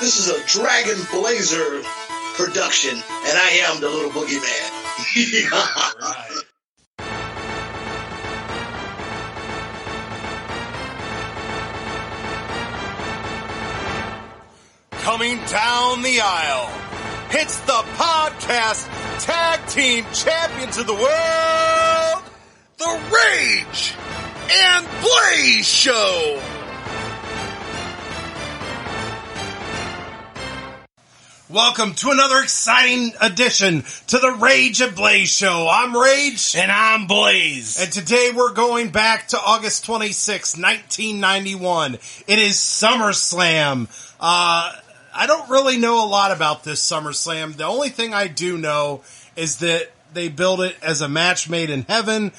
This is a Dragon Blazer production, and I am the little boogeyman. Right. Coming down the aisle, it's the podcast tag team champions of the world, the Rage and Blaze Show. Welcome to another exciting edition to the Rage and Blaze Show. I'm Rage. And I'm Blaze. And today we're going back to August 26, 1991. It is SummerSlam. I don't really know a lot about this SummerSlam. The only thing I do know is that they build it as a match made in heaven.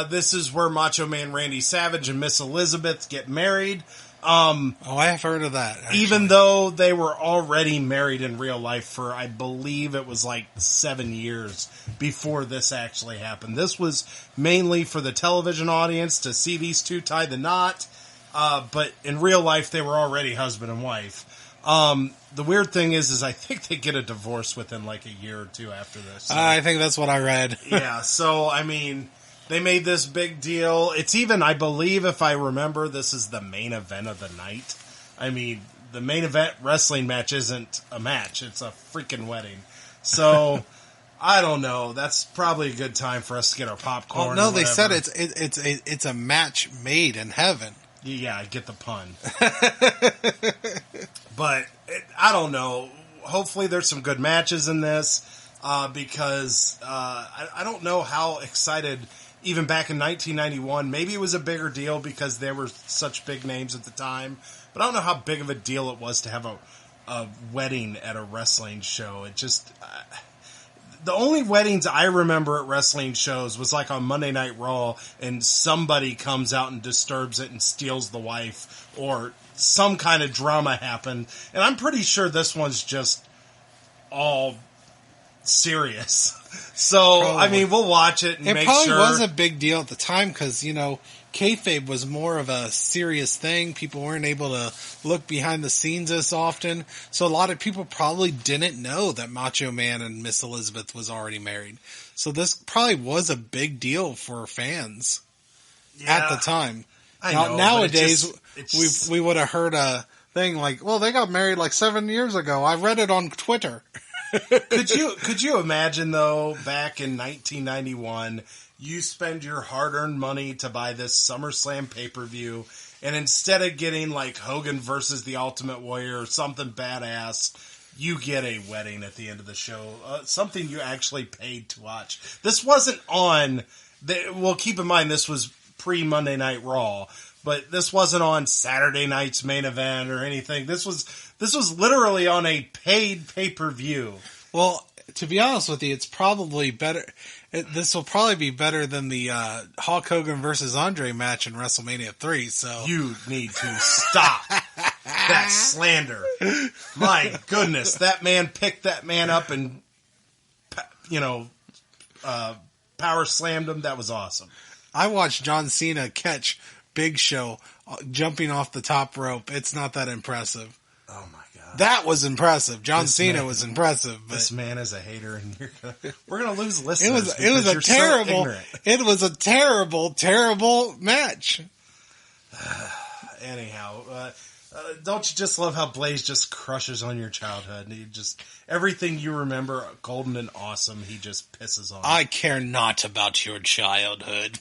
This is where Macho Man Randy Savage and Miss Elizabeth get married. I have heard of that. Actually. Even though they were already married in real life for, I believe it was like 7 years before this actually happened. This was mainly for the television audience to see these two tie the knot. But in real life, they were already husband and wife. The weird thing is I think they get a divorce within like a year or two after this. So. I think that's what I read. Yeah, so, I mean, they made this big deal. It's even, I believe, if I remember, this is the main event of the night. I mean, the main event wrestling match isn't a match. It's a freaking wedding. So, I don't know. That's probably a good time for us to get our popcorn. Oh, no, they said it's a match made in heaven. Yeah, I get the pun. But I don't know. Hopefully there's some good matches in this because I don't know how excited, even back in 1991, maybe it was a bigger deal because there were such big names at the time, but I don't know how big of a deal it was to have a wedding at a wrestling show. It just... the only weddings I remember at wrestling shows was like on Monday Night Raw and somebody comes out and disturbs it and steals the wife or some kind of drama happened. And I'm pretty sure this one's just all serious. So, probably. I mean, we'll watch it and make sure. It probably was a big deal at the time because, you know, kayfabe was more of a serious thing. People weren't able to look behind the scenes as often. So a lot of people probably didn't know that Macho Man and Miss Elizabeth was already married. So this probably was a big deal for fans at the time. Nowadays, we would have heard a thing like, well, they got married like 7 years ago. I read it on Twitter. Could you imagine, though, back in 1991... you spend your hard-earned money to buy this SummerSlam pay-per-view, and instead of getting, like, Hogan versus the Ultimate Warrior or something badass, you get a wedding at the end of the show. Something you actually paid to watch. This wasn't on... well, keep in mind, this was pre-Monday Night Raw, but this wasn't on Saturday night's main event or anything. This was literally on a paid pay-per-view. Well, to be honest with you, it's probably better... this will probably be better than the Hulk Hogan versus Andre match in WrestleMania 3. So you need to stop that slander. My goodness, that man picked that man up and power slammed him. That was awesome. I watched John Cena catch Big Show jumping off the top rope. It's not that impressive. Oh my God. That was impressive. John Cena was impressive. But this man is a hater, and we're gonna lose listeners. It was a terrible match. Anyhow, don't you just love how Blaze just crushes on your childhood? He just everything you remember golden and awesome, he just pisses on. I care not about your childhood.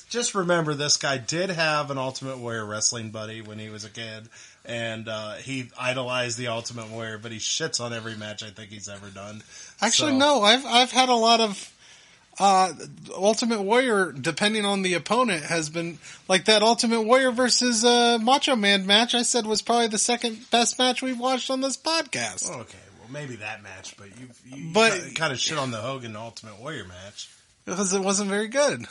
Just remember, this guy did have an Ultimate Warrior wrestling buddy when he was a kid, and he idolized the Ultimate Warrior, but he shits on every match I think he's ever done. Actually, no, I've had a lot of Ultimate Warrior, depending on the opponent, has been like that Ultimate Warrior versus Macho Man match I said was probably the second best match we've watched on this podcast. Okay, well maybe that match, but you kind of shit on the Hogan Ultimate Warrior match. Because it wasn't very good.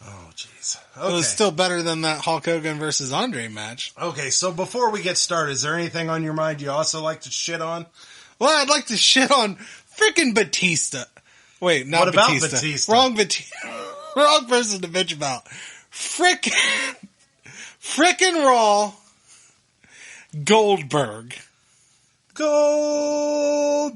Oh, jeez. Okay. It was still better than that Hulk Hogan versus Andre match. Okay, so before we get started, is there anything on your mind you also like to shit on? Well, I'd like to shit on frickin' Batista. Wait, not what Batista. About Batista? Wrong person to bitch about. Frickin' Raw Goldberg. Goldberg.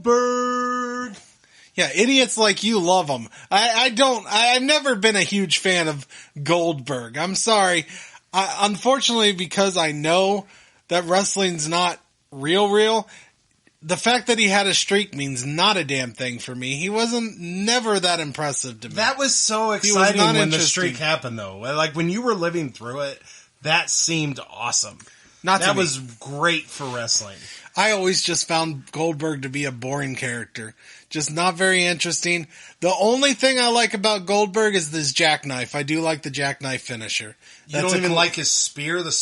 Yeah, idiots like you love him. I've never been a huge fan of Goldberg. I'm sorry. Unfortunately, because I know that wrestling's not real, the fact that he had a streak means not a damn thing for me. He wasn't never that impressive to me. That was so exciting when the streak happened, though. Like, when you were living through it, that seemed awesome. That was great for wrestling. I always just found Goldberg to be a boring character. Just not very interesting. The only thing I like about Goldberg is this jackknife. I do like the jackknife finisher. You don't even like his spear? His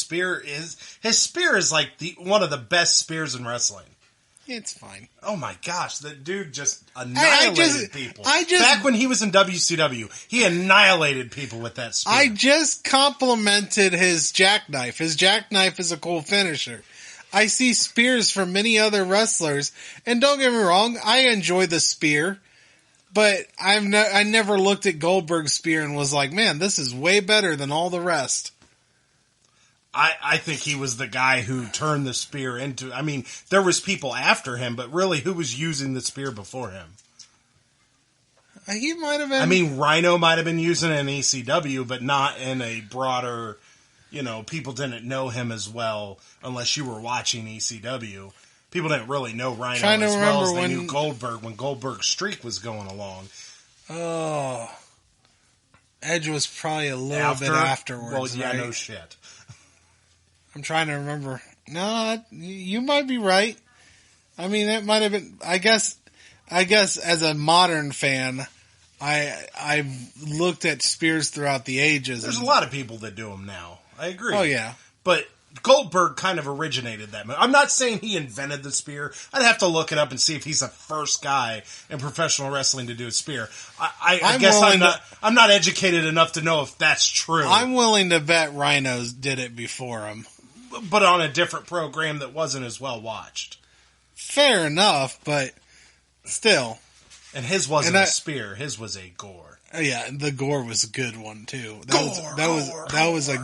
spear is like one of the best spears in wrestling. It's fine. Oh my gosh, that dude just annihilated people. Back when he was in WCW, he annihilated people with that spear. I just complimented his jackknife. His jackknife is a cool finisher. I see spears from many other wrestlers, and don't get me wrong, I enjoy the spear, but I never looked at Goldberg's spear and was like, man, this is way better than all the rest. I think he was the guy who turned the spear into... I mean, there was people after him, but really, who was using the spear before him? He might have been... I mean, Rhino might have been using it in ECW, but not in a broader... people didn't know him as well unless you were watching ECW. People didn't really know Rhino as well as they knew Goldberg when Goldberg's streak was going along. Oh. Edge was probably a little bit afterwards, well, yeah, right? No shit. I'm trying to remember. No, you might be right. I mean, it might have been. I guess as a modern fan, I've looked at spears throughout the ages. There's a lot of people that do them now. I agree. Oh yeah, but Goldberg kind of originated that move. I'm not saying he invented the spear. I'd have to look it up and see if he's the first guy in professional wrestling to do a spear. I guess I'm not educated enough to know if that's true. I'm willing to bet Rhinos did it before him. But on a different program that wasn't as well watched. Fair enough, but still. And his wasn't a spear. His was a gore. Yeah, the gore was a good one too. That was a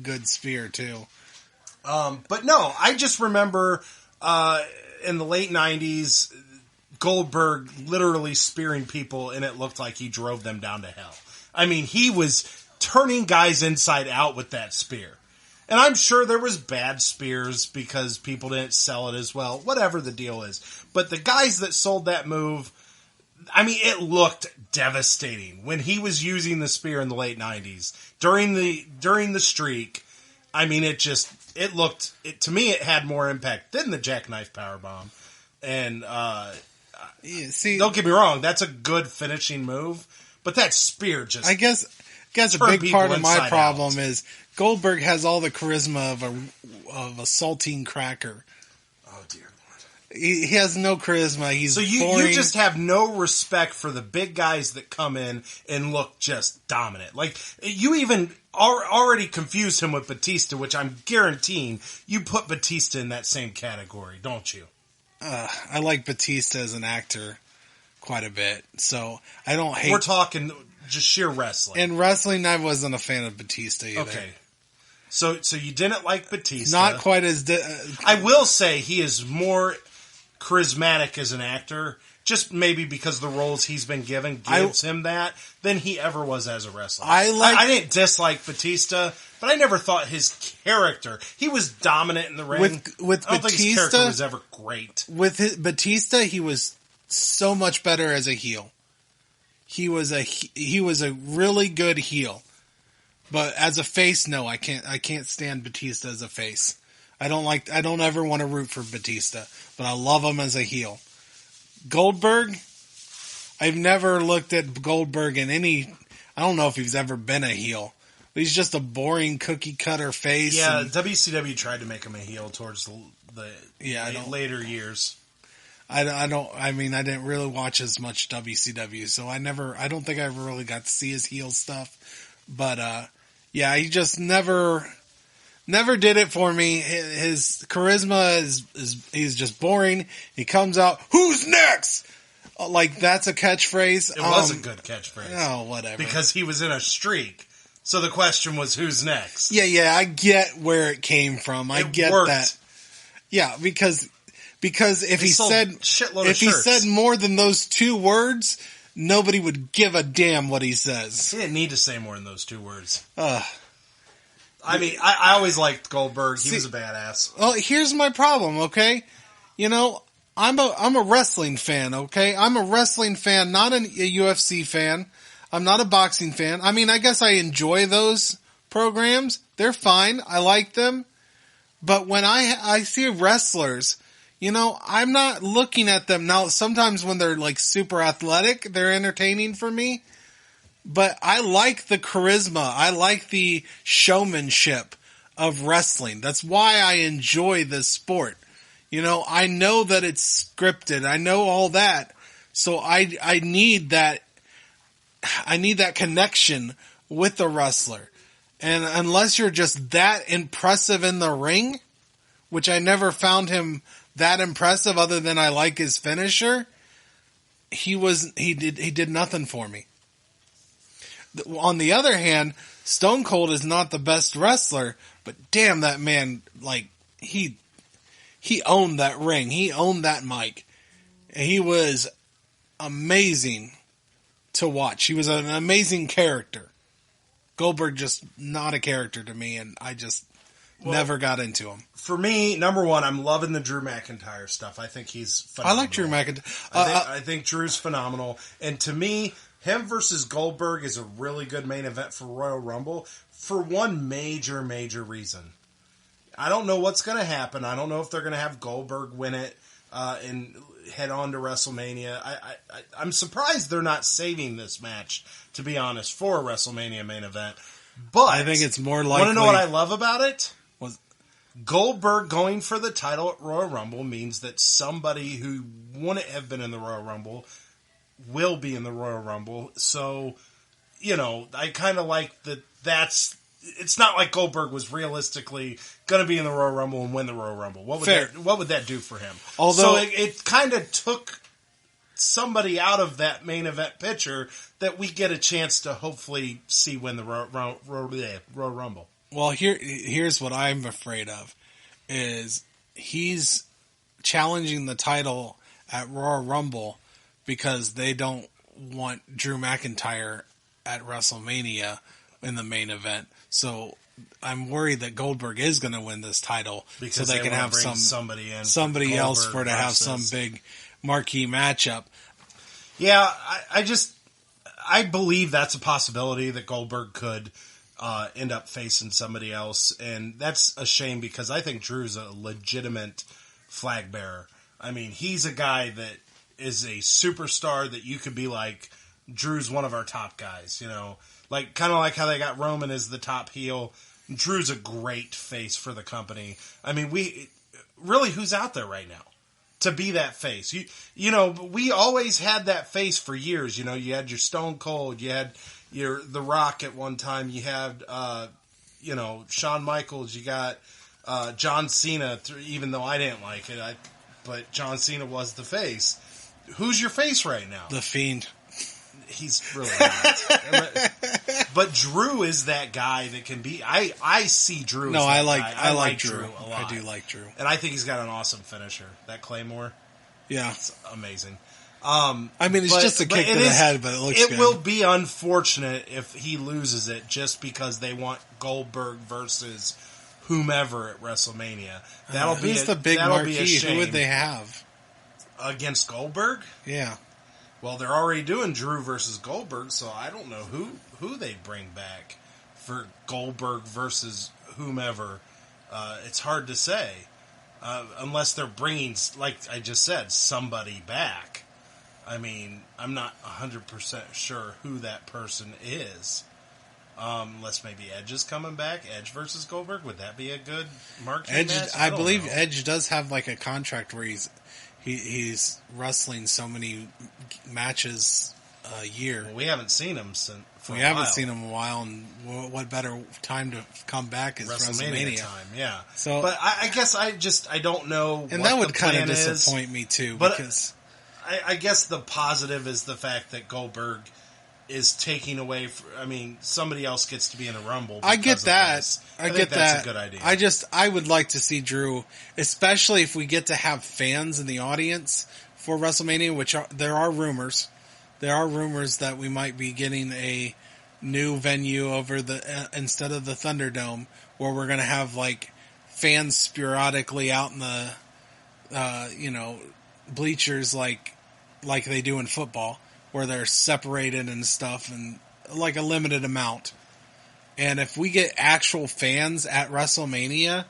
good spear too. But no, I just remember in the late 90s, Goldberg literally spearing people, and it looked like he drove them down to hell. I mean, he was turning guys inside out with that spear. And I'm sure there was bad spears because people didn't sell it as well, whatever the deal is. But the guys that sold that move, I mean, it looked devastating when he was using the spear in the late 90s during the streak. I mean, to me, it had more impact than the jackknife powerbomb. And don't get me wrong, that's a good finishing move, but that spear just... I guess a big part of my problem is Goldberg has all the charisma of a saltine cracker. Oh, dear Lord. He has no charisma. He's boring. You just have no respect for the big guys that come in and look just dominant. Like, you even already confused him with Batista, which I'm guaranteeing you put Batista in that same category, don't you? I like Batista as an actor quite a bit, so I don't hate... We're talking just sheer wrestling. In wrestling, I wasn't a fan of Batista either. Okay. So you didn't like Batista. Not quite as... I will say he is more charismatic as an actor, just maybe because the roles he's been given gives him that, than he ever was as a wrestler. I didn't dislike Batista, but I never thought his character... He was dominant in the ring. With I don't think his character was ever great. With Batista, he was so much better as a heel. He was a really good heel. But as a face, no, I can't stand Batista as a face. I don't ever want to root for Batista, but I love him as a heel. Goldberg, I've never looked at Goldberg in any, I don't know if he's ever been a heel. He's just a boring cookie cutter face. Yeah, WCW tried to make him a heel towards the later years. I didn't really watch as much WCW, so I don't think I ever really got to see his heel stuff. But, he just never did it for me. His charisma he's just boring. He comes out, who's next? Like, that's a catchphrase. It was a good catchphrase. Oh, whatever. Because he was in a streak. So the question was, who's next? Yeah, I get where it came from. I get that. Yeah, because if They he sold said shitload of if he shirts. said more than those 2 words, nobody would give a damn what he says. He didn't need to say more than those 2 words. Uh, I mean, I always liked Goldberg. He was a badass. well, here's my problem, okay? You know, I'm a wrestling fan, okay? I'm a wrestling fan, not a UFC fan. I'm not a boxing fan. I mean, I guess I enjoy those programs. They're fine. I like them. But when I see wrestlers, you know, I'm not looking at them. Now, sometimes when they're like super athletic, they're entertaining for me. But I like the charisma. I like the showmanship of wrestling. That's why I enjoy this sport. You know, I know that it's scripted. I know all that. So I need that. I need that connection with the wrestler. And unless you're just that impressive in the ring, which I never found him that impressive other than I like his finisher, he did nothing for me. On the other hand, Stone Cold is not the best wrestler, but damn, that man, like, he owned that ring. He owned that mic. He was amazing to watch. He was an amazing character. Goldberg just not a character to me, and I just never got into him. For me, number one, I'm loving the Drew McIntyre stuff. I think he's phenomenal. I like Drew McIntyre. I think Drew's phenomenal. And to me, him versus Goldberg is a really good main event for Royal Rumble for one major, major reason. I don't know what's going to happen. I don't know if they're going to have Goldberg win it and head on to WrestleMania. I'm surprised they're not saving this match, to be honest, for a WrestleMania main event. But I think it's more likely. Want to know what I love about it? Goldberg going for the title at Royal Rumble means that somebody who wouldn't have been in the Royal Rumble will be in the Royal Rumble. So, you know, I kind of like that. It's not like Goldberg was realistically going to be in the Royal Rumble and win the Royal Rumble. What would that do for him? Although, so it kind of took somebody out of that main event picture that we get a chance to hopefully see win the Royal Rumble. Well, here's what I'm afraid of, is he's challenging the title at Royal Rumble because they don't want Drew McIntyre at WrestleMania in the main event. So I'm worried that Goldberg is going to win this title because so they can have somebody else for to have some big marquee matchup. Yeah, I believe that's a possibility that Goldberg could end up facing somebody else, and that's a shame because I think Drew's a legitimate flag bearer. I mean, he's a guy that is a superstar that you could be like, Drew's one of our top guys, you know, like kind of like how they got Roman as the top heel. Drew's a great face for the company. I mean, who's out there right now to be that face? You know, we always had that face for years. You know, you had your Stone Cold, you had your The Rock at one time, you had Shawn Michaels, you got John Cena. Even though I didn't like it, but John Cena was the face. Who's your face right now? The Fiend. He's really not. But Drew is that guy that can be. I see Drew. No, as I that like guy. Drew a lot. I do like Drew, and I think he's got an awesome finisher. That Claymore, yeah, it's amazing. I mean, it's just a kick to the head, but it looks good. It will be unfortunate if he loses it just because they want Goldberg versus whomever at WrestleMania. Who's the big marquee? Who would they have against Goldberg? Yeah. Well, they're already doing Drew versus Goldberg, so I don't know who they bring back for Goldberg versus whomever. It's hard to say unless they're bringing, like I just said, somebody back. I mean, I'm not 100% sure who that person is. Unless maybe Edge is coming back. Edge versus Goldberg. Would that be a good marquee match? I believe Edge does have like a contract where he's wrestling so many matches a year. Well, we haven't seen him We haven't seen him in a while, and what better time to come back is WrestleMania time? Yeah. So, but I guess I don't know. And what that would kind of is. disappoint me too. But because I guess the positive is the fact that Goldberg is taking away. Somebody else gets to be in a Rumble. I get that. I think that's a good idea. I would like to see Drew, especially if we get to have fans in the audience for WrestleMania, there are rumors. There are rumors that we might be getting a new venue over instead of the Thunderdome, where we're going to have like fans sporadically out in the bleachers like they do in football, where they're separated and stuff, and like a limited amount. And if we get actual fans at WrestleMania,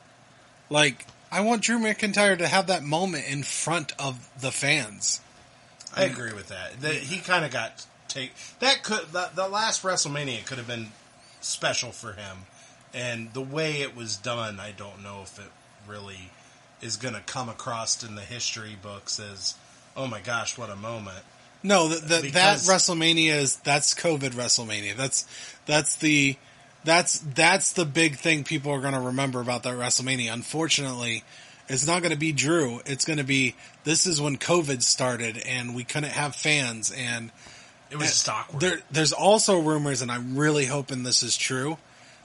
like, I want Drew McIntyre to have that moment in front of the fans. I agree with that. He kind of got the last WrestleMania could have been special for him, and the way it was done, I don't know if it really is going to come across in the history books as, oh my gosh, what a moment. No, that WrestleMania that's COVID WrestleMania. That's the big thing people are going to remember about that WrestleMania. Unfortunately, it's not going to be Drew. It's going to be, this is when COVID started and we couldn't have fans, and it was just awkward. There's also rumors, and I'm really hoping this is true.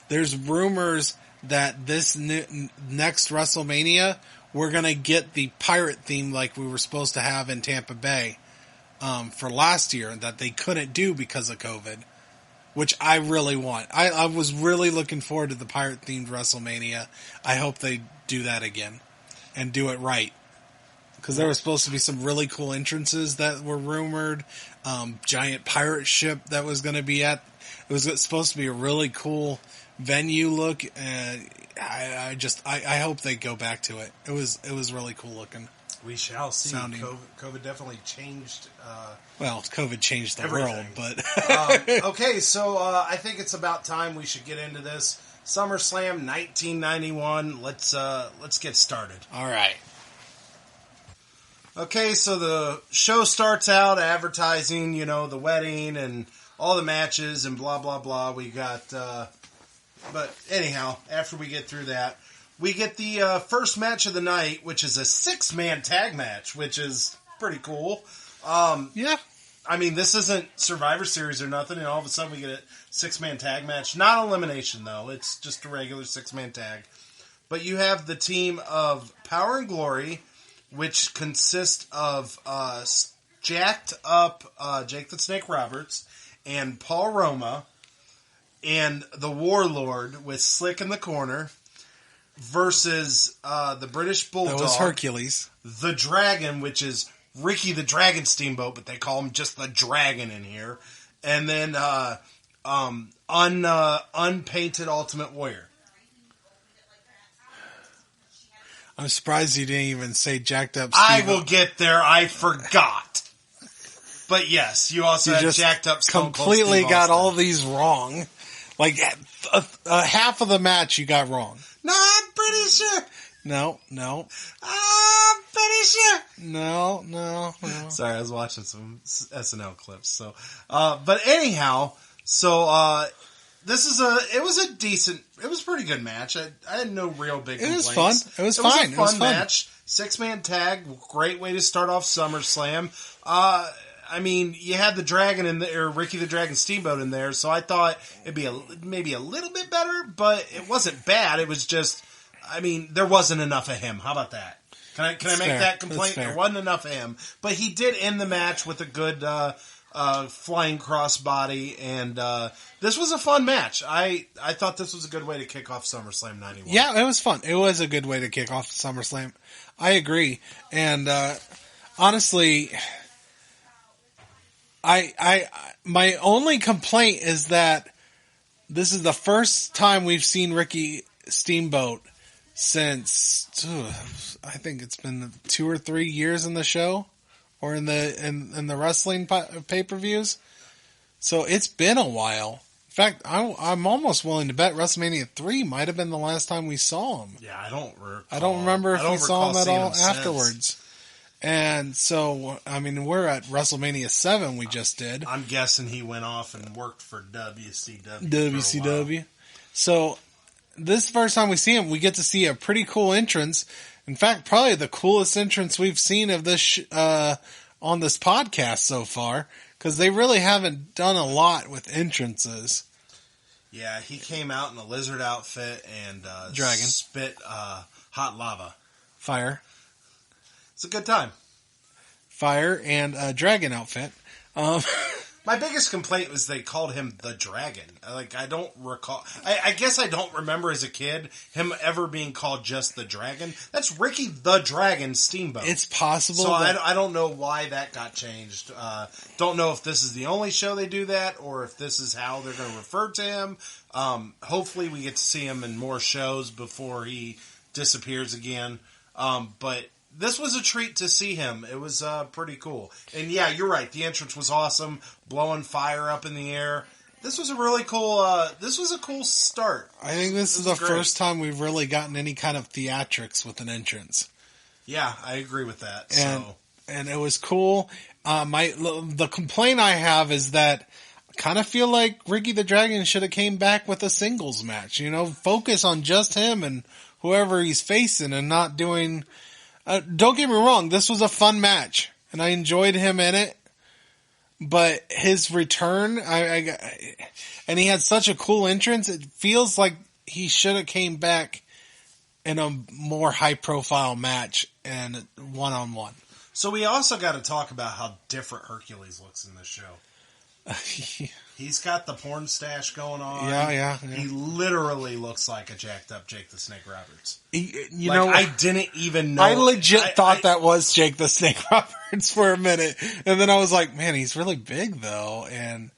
There's rumors that this next WrestleMania, we're going to get the pirate theme like we were supposed to have in Tampa Bay for last year, that they couldn't do because of COVID, which I really want. I was really looking forward to the pirate-themed WrestleMania. I hope they do that again and do it right. Because there was supposed to be some really cool entrances that were rumored. Giant pirate ship that was going to be it was supposed to be a really cool venue look. I hope they go back to it. It was really cool looking. We shall see. COVID definitely changed. COVID changed the everything. World, but okay. So I think it's about time we should get into this. SummerSlam 1991. Let's get started. All right. Okay, so the show starts out advertising, the wedding and all the matches and blah blah blah. We got, but anyhow, after we get through that, we get the first match of the night, which is a 6-man tag match, which is pretty cool. Yeah. I mean, this isn't Survivor Series or nothing, and all of a sudden we get a 6-man tag match. Not elimination, though. It's just a regular 6-man tag. But you have the team of Power and Glory, which consists of jacked up Jake the Snake Roberts and Paul Roma, and the Warlord with Slick in the corner, versus the British Bulldog. That was Hercules. The Dragon, which is Ricky the Dragon Steamboat, but they call him just the Dragon in here. And then unpainted Ultimate Warrior. I'm surprised you didn't even say jacked up Steve. I will get there. I forgot. But yes, you also have jacked up Stone Cold completely Steve got Austin. all these wrong. Like half of the match you got wrong. No, I'm pretty sure. No. I'm pretty sure. No. Sorry, I was watching some SNL clips. So, but anyhow, it was a pretty good match. I had no real big complaints. It was fun. It was fine. It was a fun match. 6-man tag, great way to start off SummerSlam. I mean, you had the Dragon in there, or Ricky the Dragon Steamboat in there, so I thought it'd be maybe a little bit better, but it wasn't bad. It was just, I mean, there wasn't enough of him. How about that? Can I make that complaint? There wasn't enough of him, but he did end the match with a good flying crossbody, and this was a fun match. I thought this was a good way to kick off SummerSlam 91. Yeah, it was fun. It was a good way to kick off SummerSlam. I agree, and honestly, my only complaint is that this is the first time we've seen Ricky Steamboat since I think it's been 2 or 3 years in the show, or in the wrestling pay-per-views. So it's been a while. In fact, I'm almost willing to bet WrestleMania 3 might have been the last time we saw him. Yeah, I don't remember if we saw him at all afterwards. Since. And so, I mean, we're at WrestleMania 7 we just did. I'm guessing he went off and worked for WCW. WCW. So, this first time we see him, we get to see a pretty cool entrance. In fact, probably the coolest entrance we've seen of this on this podcast so far. because they really haven't done a lot with entrances. Yeah, he came out in a lizard outfit and Dragon. spit hot lava. Fire. It's a good time. Fire and a dragon outfit. My biggest complaint was they called him the Dragon. Like, I don't recall... I guess I don't remember as a kid him ever being called just the Dragon. That's Ricky the Dragon Steamboat. It's possible. So I don't know why that got changed. Don't know if this is the only show they do that or if this is how they're going to refer to him. Hopefully we get to see him in more shows before he disappears again. But... this was a treat to see him. It was pretty cool. And yeah, you're right. The entrance was awesome, blowing fire up in the air. This was a really cool, this was a cool start. I think this is the first time we've really gotten any kind of theatrics with an entrance. Yeah, I agree with that. And it was cool. The complaint I have is that I kind of feel like Ricky the Dragon should have came back with a singles match. You know, focus on just him and whoever he's facing and not doing... don't get me wrong, this was a fun match, and I enjoyed him in it, but his return, and he had such a cool entrance, it feels like he should have came back in a more high-profile match and one-on-one. So we also got to talk about how different Hercules looks in this show. He's got the porn stash going on. Yeah. He literally looks like a jacked up Jake the Snake Roberts. You know, I didn't even know. I legit thought that was Jake the Snake Roberts for a minute. And then I was like, man, he's really big though. And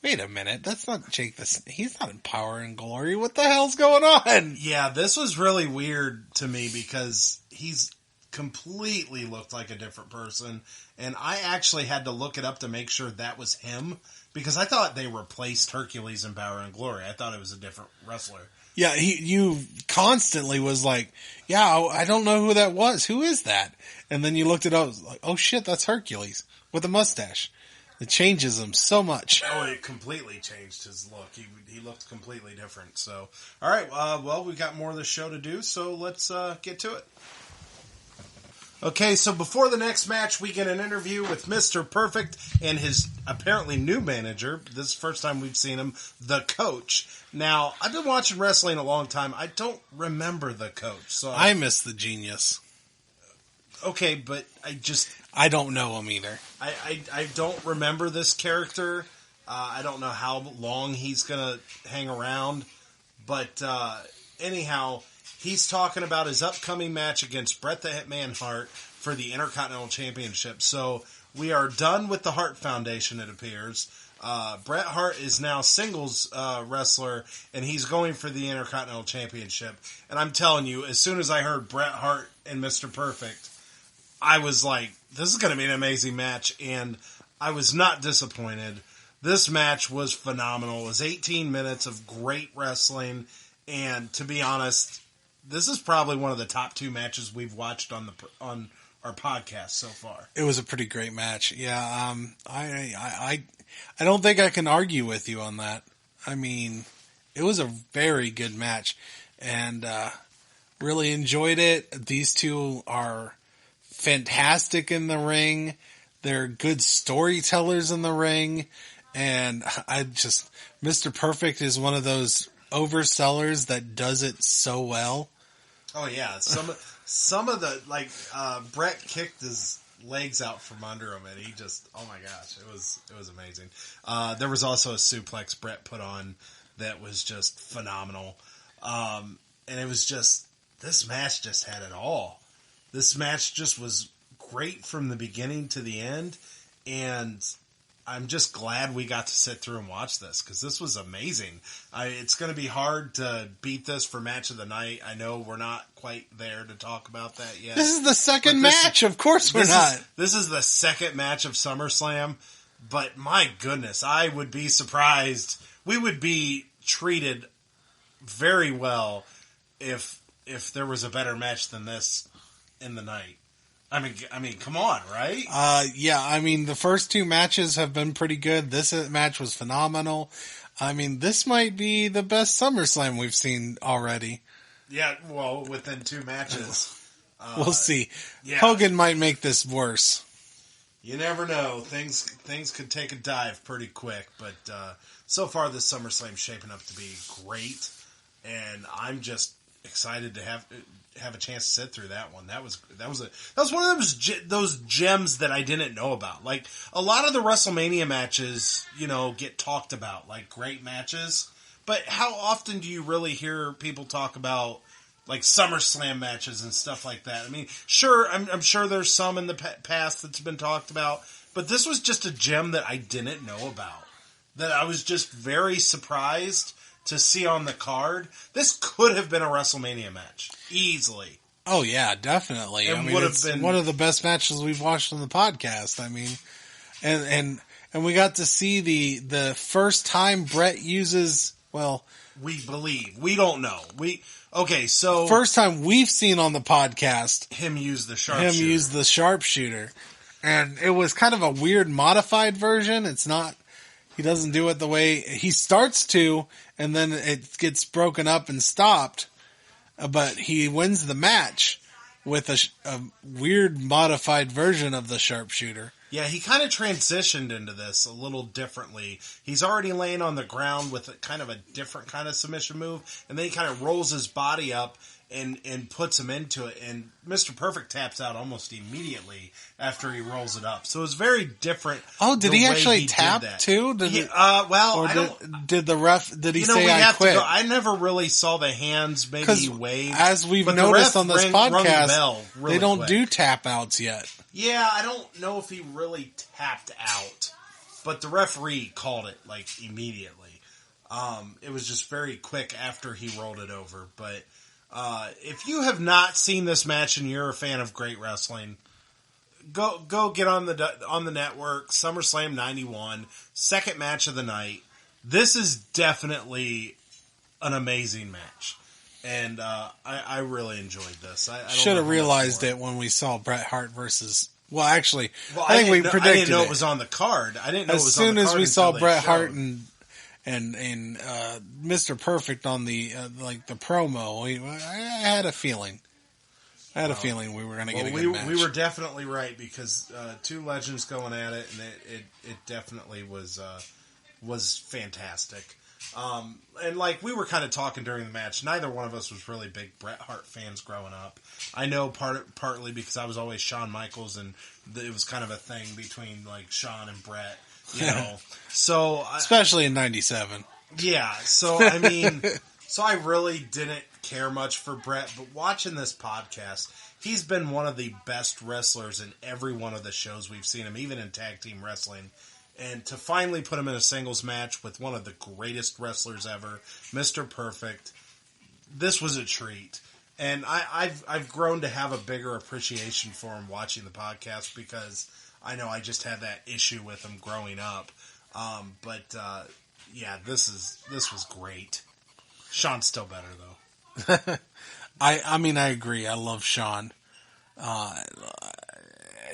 wait a minute, that's not Jake the Snake. He's not in Power and Glory. What the hell's going on? Yeah, this was really weird to me because he's completely looked like a different person. And I actually had to look it up to make sure that was him. Because I thought they replaced Hercules in Power and Glory. I thought it was a different wrestler. Yeah, you constantly was like, yeah, I don't know who that was. Who is that? And then you looked it up, like, oh shit, that's Hercules with a mustache. It changes him so much. Oh, it completely changed his look. He looked completely different. So, all right, well, we've got more of the show to do, so let's get to it. Okay, so before the next match, we get an interview with Mr. Perfect and his apparently new manager. This is the first time we've seen him, the Coach. Now, I've been watching wrestling a long time. I don't remember the Coach. So I miss the Genius. Okay, but I don't know him either. I don't remember this character. I don't know how long he's going to hang around. But anyhow... he's talking about his upcoming match against Bret the Hitman Hart for the Intercontinental Championship. So we are done with the Hart Foundation, it appears. Bret Hart is now singles wrestler, and he's going for the Intercontinental Championship. And I'm telling you, as soon as I heard Bret Hart and Mr. Perfect, I was like, this is going to be an amazing match. And I was not disappointed. This match was phenomenal. It was 18 minutes of great wrestling. And to be honest... this is probably one of the top two matches we've watched on our podcast so far. It was a pretty great match. Yeah, I don't think I can argue with you on that. I mean, it was a very good match, and really enjoyed it. These two are fantastic in the ring. They're good storytellers in the ring, and Mr. Perfect is one of those oversellers that does it so well. Oh yeah, some of the Bret kicked his legs out from under him, and he just, oh my gosh, it was amazing. There was also a suplex Bret put on that was just phenomenal, and it was just, this match just had it all. This match just was great from the beginning to the end, and I'm just glad we got to sit through and watch this, because this was amazing. It's going to be hard to beat this for match of the night. I know we're not quite there to talk about that yet. This is the second match. Of course we're not. This is the second match of SummerSlam, but my goodness, I would be surprised. We would be treated very well if there was a better match than this in the night. I mean, come on, right? Yeah, I mean, the first two matches have been pretty good. This match was phenomenal. I mean, this might be the best SummerSlam we've seen already. Yeah, well, within two matches. We'll see. Yeah. Hogan might make this worse. You never know. Things could take a dive pretty quick, but so far this SummerSlam's shaping up to be great, and I'm just excited to have a chance to sit through that one. That was one of those gems that I didn't know about. Like a lot of the WrestleMania matches, get talked about like great matches, but how often do you really hear people talk about like SummerSlam matches and stuff like that? I mean, sure, I'm sure there's some in the past that's been talked about, but this was just a gem that I didn't know about. That I was just very surprised to see on the card. This could have been a WrestleMania match. Easily. Oh, yeah, definitely. It would have been one of the best matches we've watched on the podcast. I mean, and we got to see the first time Bret uses, well... We believe. We don't know. So... First time we've seen on the podcast... Him use the sharpshooter. Him use the sharpshooter. And it was kind of a weird modified version. It's not... He doesn't do it the way he starts to, and then it gets broken up and stopped. But he wins the match with a weird modified version of the sharpshooter. Yeah, he kind of transitioned into this a little differently. He's already laying on the ground with kind of a different kind of submission move, and then he kind of rolls his body up and puts him into it, and Mr. Perfect taps out almost immediately after he rolls it up. So it was very different. Oh, did he actually tap too? Did he the ref? Did he say I quit? I never really saw the hands. Maybe he waved. As we've noticed on this podcast, they don't do tap outs yet. Yeah, I don't know if he really tapped out, but the referee called it like immediately. It was just very quick after he rolled it over, but. If you have not seen this match and you're a fan of great wrestling, go get on the network. SummerSlam 91, second match of the night. This is definitely an amazing match, and I really enjoyed this. I should have realized it when we saw Bret Hart versus. Well, actually, I think we predicted. I didn't know it was on the card. I didn't know it was on the card. As soon as we saw Bret Hart and Mr. Perfect on the the promo, I had a feeling. I had a feeling we were going to get a good match. We were definitely right because two legends going at it, and it definitely was fantastic. And like we were kind of talking during the match, neither one of us was really big Bret Hart fans growing up. I know partly because I was always Shawn Michaels, and it was kind of a thing between like Shawn and Bret. So especially in '97. Yeah, so I mean, so I really didn't care much for Bret, but watching this podcast, he's been one of the best wrestlers in every one of the shows we've seen him, even in tag team wrestling. And to finally put him in a singles match with one of the greatest wrestlers ever, Mr. Perfect, this was a treat. And I've grown to have a bigger appreciation for him watching the podcast because I know I just had that issue with him growing up. Yeah, this was great. Shawn's still better though. I mean, I agree. I love Shawn.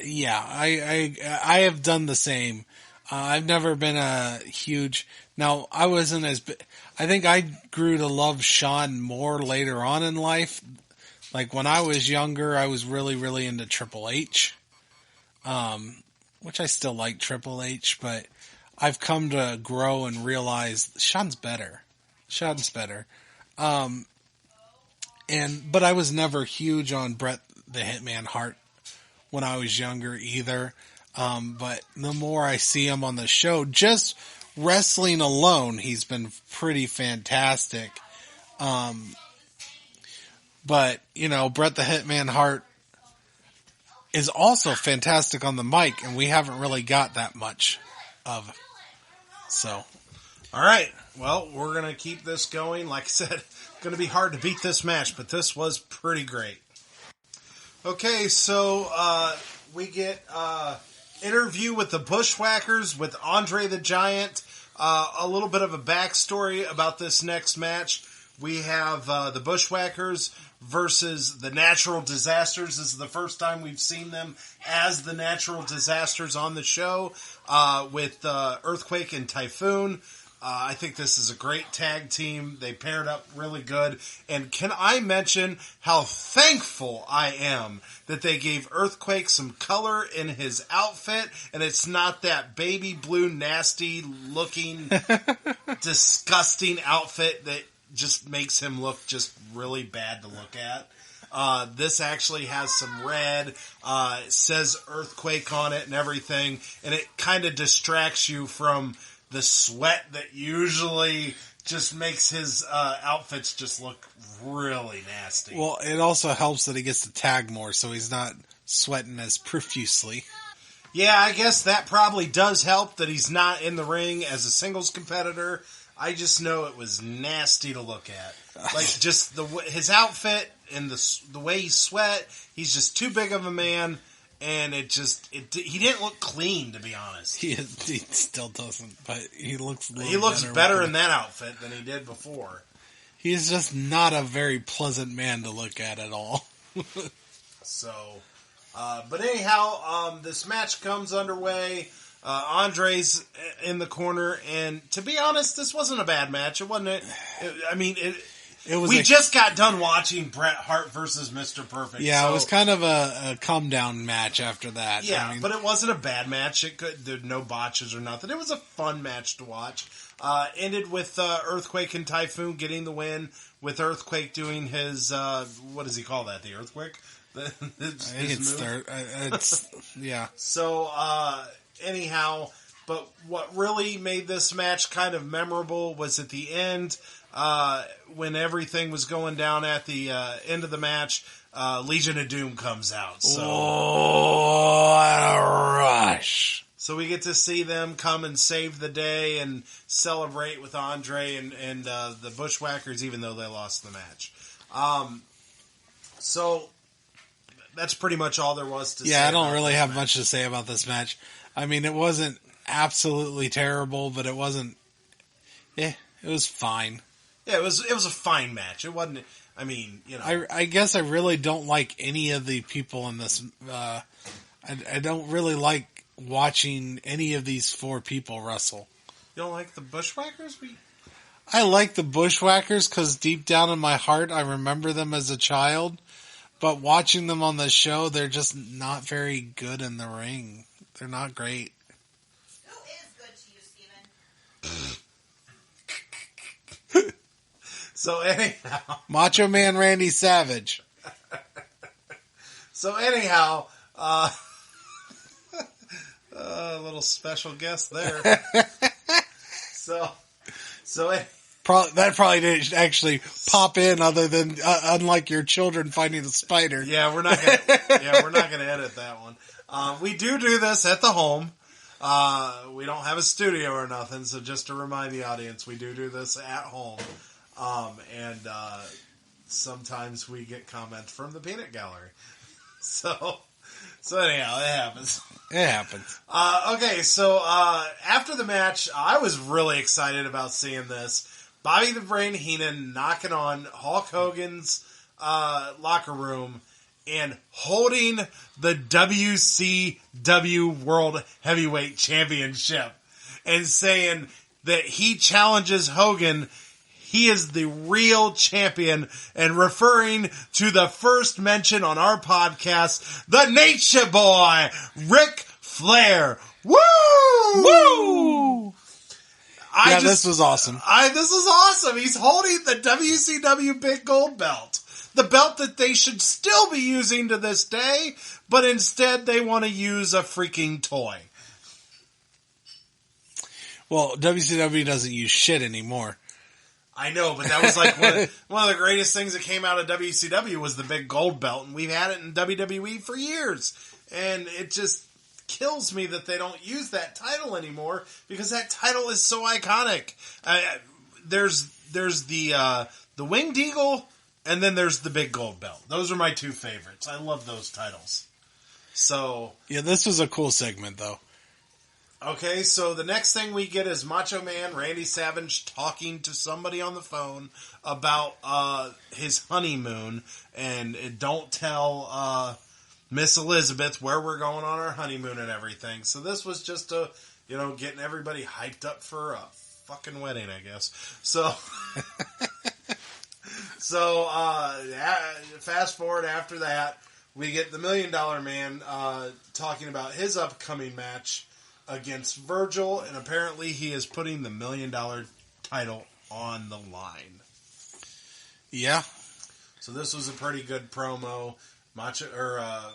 Yeah, I have done the same. I've never been a huge. Now, I wasn't as. I think I grew to love Shawn more later on in life. Like when I was younger, I was really, really into Triple H. Which I still like Triple H, but I've come to grow and realize Shawn's better. But I was never huge on Bret the Hitman Hart when I was younger either. But the more I see him on the show, just wrestling alone, he's been pretty fantastic. But, Bret the Hitman Hart is also fantastic on the mic, and we haven't really got that much of. So. All right. Well, we're going to keep this going. Like I said, it's going to be hard to beat this match, but this was pretty great. Okay, so we get interview with the Bushwhackers with Andre the Giant. A little bit of a backstory about this next match. We have the Bushwhackers versus the Natural Disasters. This is the first time we've seen them as the Natural Disasters on the show with Earthquake and Typhoon. I think this is a great tag team. They paired up really good. And can I mention how thankful I am that they gave Earthquake some color in his outfit, and it's not that baby blue, nasty looking, disgusting outfit that just makes him look just really bad to look at. This actually has some red, it says Earthquake on it and everything, and it kind of distracts you from the sweat that usually just makes his outfits just look really nasty. Well, it also helps that he gets to tag more, so he's not sweating as profusely. Yeah, I guess that probably does help that he's not in the ring as a singles competitor. I just know it was nasty to look at. Like, just his outfit and the way he sweat, he's just too big of a man. And he didn't look clean, to be honest. He still doesn't, but he looks better in that outfit than he did before. He's just not a very pleasant man to look at all. So, but anyhow, this match comes underway. Andre's in the corner, and to be honest, this wasn't a bad match. It wasn't. We just got done watching Bret Hart versus Mr. Perfect. Yeah, so, it was kind of a come down match after that. Yeah, but it wasn't a bad match. There were no botches or nothing. It was a fun match to watch. Ended with Earthquake and Typhoon getting the win, with Earthquake doing his, what does he call that, the Earthquake? I think it's yeah. So, anyhow, but what really made this match kind of memorable was at the end, when everything was going down at the end of the match, Legion of Doom comes out. So, what a rush. So we get to see them come and save the day and celebrate with Andre and the Bushwhackers, even though they lost the match. So that's pretty much all there was to say. Yeah, I don't really have much to say about this match. I mean, it wasn't absolutely terrible, but it wasn't. It was fine. Yeah, it was a fine match. It wasn't. I mean, you know. I guess I really don't like any of the people in this. I don't really like watching any of these four people wrestle. You don't like the Bushwhackers? I like the Bushwhackers because deep down in my heart, I remember them as a child. But watching them on the show, they're just not very good in the ring. They're not great. Who is good to you, Steven? So anyhow, Macho Man Randy Savage. So anyhow, a little special guest there. So that probably didn't actually pop in, other than unlike your children finding the spider. Yeah, we're not gonna edit that one. We do this at the home. We don't have a studio or nothing, so just to remind the audience, we do this at home. And sometimes we get comments from the peanut gallery. So anyhow, it happens. It happens. Okay, so after the match, I was really excited about seeing this. Bobby the Brain Heenan knocking on Hulk Hogan's locker room and holding the WCW World Heavyweight Championship and saying that he challenges Hogan. He is the real champion, and referring to the first mention on our podcast, the Nature Boy, Ric Flair. Woo! Woo! This was awesome. This was awesome. He's holding the WCW Big Gold Belt. The belt that they should still be using to this day, but instead they want to use a freaking toy. Well, WCW doesn't use shit anymore. I know, but that was like one of the greatest things that came out of WCW was the big gold belt, and we've had it in WWE for years. And it just kills me that they don't use that title anymore, because that title is so iconic. There's the Winged Eagle, and then there's the big gold belt. Those are my two favorites. I love those titles. So yeah, this was a cool segment, though. Okay, so the next thing we get is Macho Man Randy Savage talking to somebody on the phone about his honeymoon, and don't tell Miss Elizabeth where we're going on our honeymoon and everything. So this was just getting everybody hyped up for fucking wedding, I guess. So, fast forward after that, we get the $1 Million Man talking about his upcoming match against Virgil, and apparently he is putting the $1 Million title on the line. Yeah. So this was a pretty good promo. $1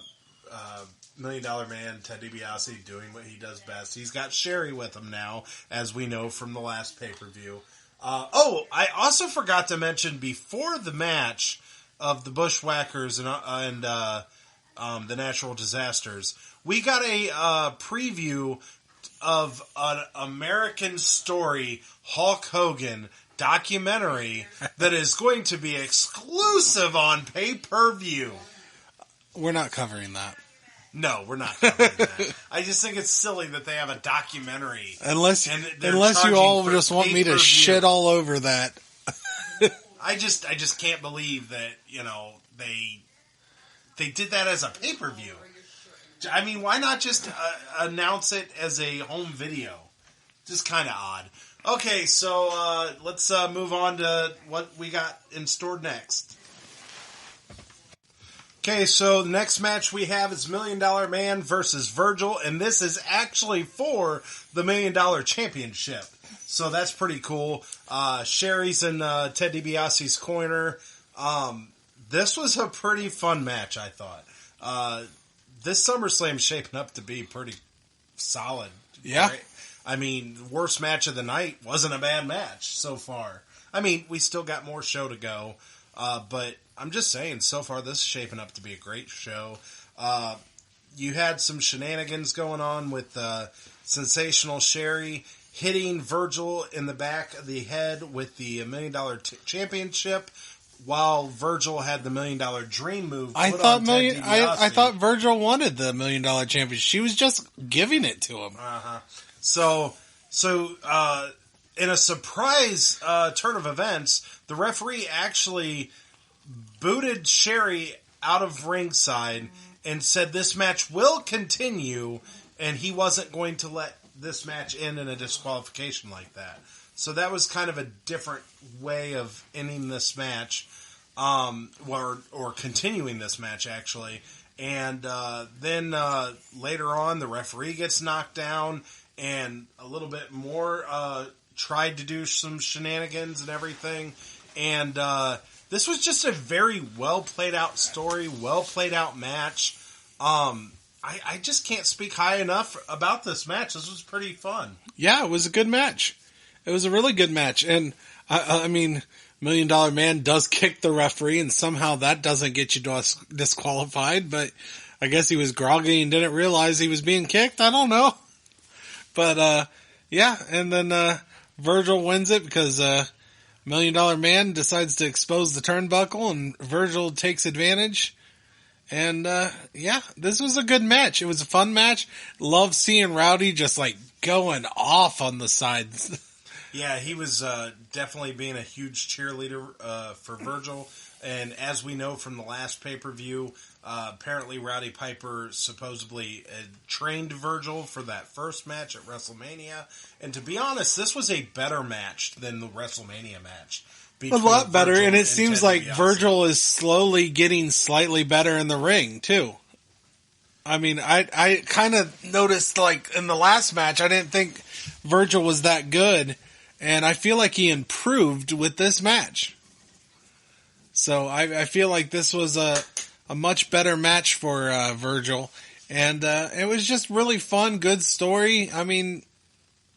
Million Man, Ted DiBiase, doing what he does best. He's got Sherry with him now, as we know from the last pay-per-view. I also forgot to mention before the match of the Bushwhackers and the Natural Disasters, we got a preview of an American Story Hulk Hogan documentary that is going to be exclusive on pay-per-view. We're not covering that. No, we're not covering that. I just think it's silly that they have a documentary. Unless you all just want me to shit all over that. I just can't believe that, they did that as a pay-per-view. I mean, why not just announce it as a home video? Just kind of odd. Okay, so let's move on to what we got in store next. Okay, so the next match we have is $1 Million Man versus Virgil, and this is actually for the $1 Million Championship. So that's pretty cool. Sherry's in Ted DiBiase's corner. This was a pretty fun match, I thought. This SummerSlam is shaping up to be pretty solid. Yeah. Right? I mean, the worst match of the night wasn't a bad match so far. I mean, we still got more show to go, but I'm just saying, so far this is shaping up to be a great show. You had some shenanigans going on with Sensational Sherry hitting Virgil in the back of the head with the $1 Million Championship, while Virgil had the $1 Million Dream move. I thought Virgil wanted the $1 Million Championship. She was just giving it to him. So in a surprise turn of events, the referee actually booted Sherry out of ringside and said this match will continue, and he wasn't going to let this match end in a disqualification like that. So that was kind of a different way of ending this match, or continuing this match, actually. And then later on, the referee gets knocked down, and a little bit more tried to do some shenanigans and everything. And this was just a very well played out story, well played out match. I just can't speak high enough about this match. This was pretty fun. Yeah, it was a good match. It was a really good match. And I mean, $1 Million Man does kick the referee, and somehow that doesn't get you disqualified. But I guess he was groggy and didn't realize he was being kicked. I don't know. But yeah, and then Virgil wins it because $1 Million Man decides to expose the turnbuckle, and Virgil takes advantage. And yeah, this was a good match. It was a fun match. Love seeing Rowdy just like going off on the sides. Yeah, he was definitely being a huge cheerleader for Virgil. And as we know from the last pay-per-view, apparently Rowdy Piper supposedly trained Virgil for that first match at WrestleMania. And to be honest, this was a better match than the WrestleMania match. A lot better, Virgil and it seems Ted like DiBiase. Virgil is slowly getting slightly better in the ring, too. I mean, I kind of noticed, like, in the last match, I didn't think Virgil was that good, and I feel like he improved with this match. So I feel like this was a much better match for Virgil, and it was just really fun, good story. I mean,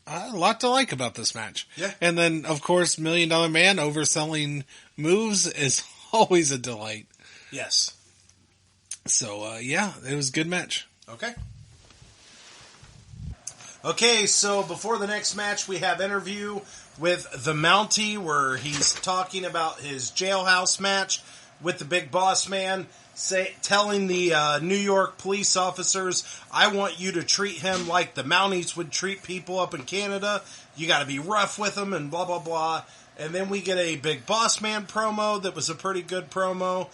a lot to like about this match. Yeah. And then, of course, $1 Million Man overselling moves is always a delight. Yes. So, yeah, it was a good match. Okay. Okay, so before the next match, we have interview with the Mountie, where he's talking about his jailhouse match with the Big Boss Man, telling the New York police officers, I want you to treat him like the Mounties would treat people up in Canada. You got to be rough with them and blah, blah, blah. And then we get a Big Boss Man promo that was a pretty good promo,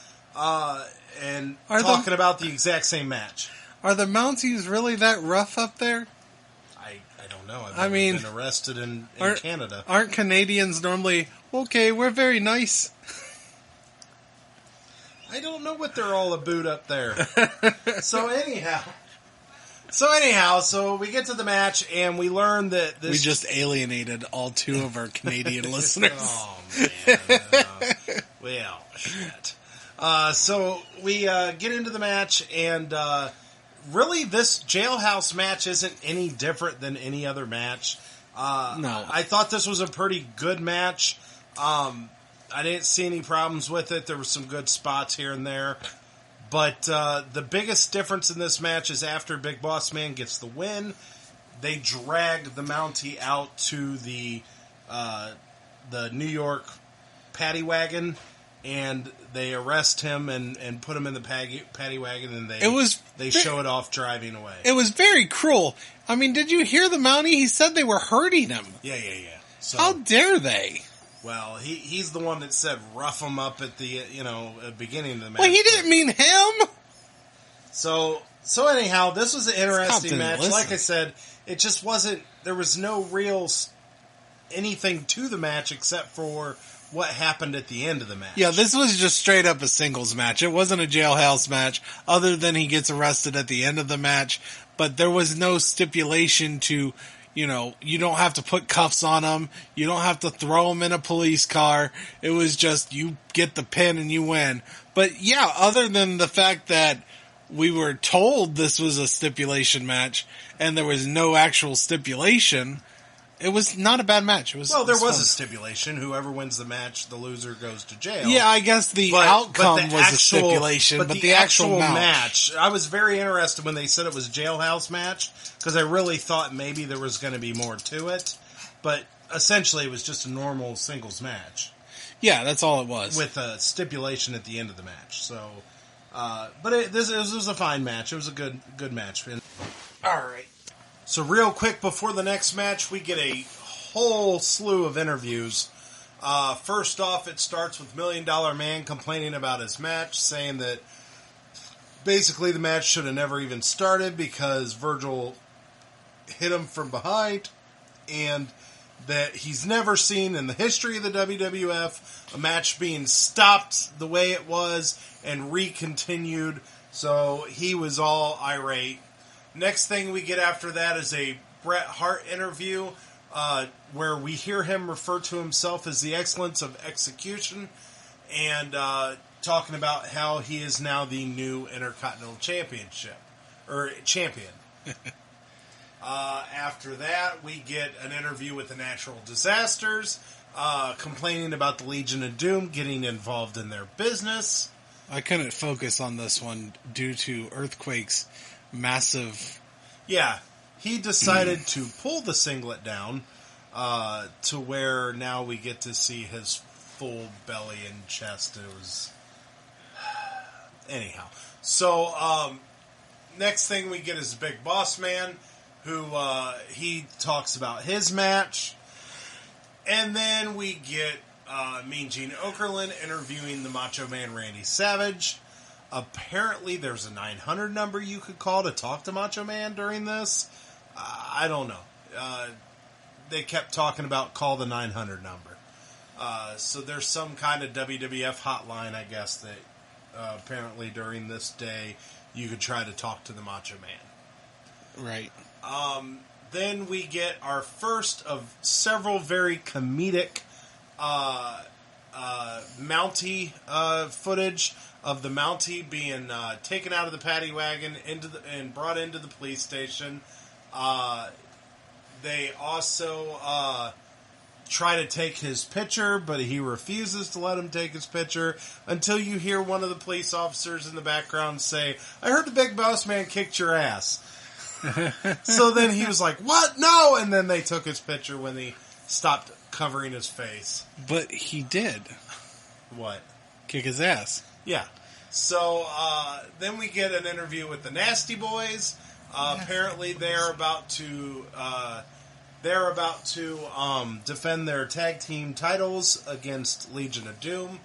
and talking about the exact same match. Are the Mounties really that rough up there? I I don't know. I've I mean, been arrested in Canada. Aren't Canadians normally, okay, we're very nice? I don't know what they're all about up there. So anyhow, we get to the match and we learn that this... We just alienated all 2 of our Canadian listeners. Oh, man. Well, shit. So we get into the match and really this jailhouse match isn't any different than any other match. No. I thought this was a pretty good match. I didn't see any problems with it. There were some good spots here and there. But the biggest difference in this match is after Big Boss Man gets the win, they drag the Mountie out to the New York paddy wagon, and they arrest him and put him in the paddy wagon, and they show it off driving away. It was very cruel. I mean, did you hear the Mountie? He said they were hurting him. Yeah. So, how dare they? Well, he's the one that said rough him up at the beginning of the match. Well, he didn't mean him. So anyhow, this was an interesting match. Listen. Like I said, it just wasn't. There was no real anything to the match except for what happened at the end of the match. Yeah, this was just straight up a singles match. It wasn't a jailhouse match, other than he gets arrested at the end of the match. But there was no stipulation to. You know, you don't have to put cuffs on him. You don't have to throw him in a police car. It was just, you get the pin and you win. But yeah, other than the fact that we were told this was a stipulation match and there was no actual stipulation, it was not a bad match. There was a stipulation. Whoever wins the match, the loser goes to jail. Yeah, I guess the outcome was a stipulation, but the actual match. I was very interested when they said it was a jailhouse match, because I really thought maybe there was going to be more to it. But essentially, it was just a normal singles match. Yeah, that's all it was. With a stipulation at the end of the match. So, but this was a fine match. It was a good match. All right. So real quick before the next match, we get a whole slew of interviews. First off, it starts with $1 Million Man complaining about his match, saying that basically the match should have never even started because Virgil hit him from behind, and that he's never seen in the history of the WWF a match being stopped the way it was and recontinued. So he was all irate. Next thing we get after that is a Bret Hart interview where we hear him refer to himself as the excellence of execution and talking about how he is now the new Intercontinental champion. After that, we get an interview with the Natural Disasters, complaining about the Legion of Doom getting involved in their business. I couldn't focus on this one due to Earthquake's massive... Yeah, he decided to pull the singlet down to where now we get to see his full belly and chest. It was... Anyhow. So, next thing we get is Big Boss Man, who he talks about his match. And then we get Mean Gene Okerlund interviewing the Macho Man Randy Savage. Apparently there's a 900 number you could call to talk to Macho Man during this. I don't know. They kept talking about call the 900 number. So there's some kind of WWF hotline, I guess, that apparently during this day you could try to talk to the Macho Man. Right. Then we get our first of several very comedic Mountie footage of the Mountie being taken out of the paddy wagon and brought into the police station. They also try to take his picture, but he refuses to let him take his picture until you hear one of the police officers in the background say, "I heard the Big Boss Man kicked your ass." So then he was like, "What? No!" And then they took his picture when he stopped covering his face. But he did. What? Kick his ass. Yeah. So then we get an interview with the Nasty Boys. Apparently they're about to defend their tag team titles against Legion of Doom.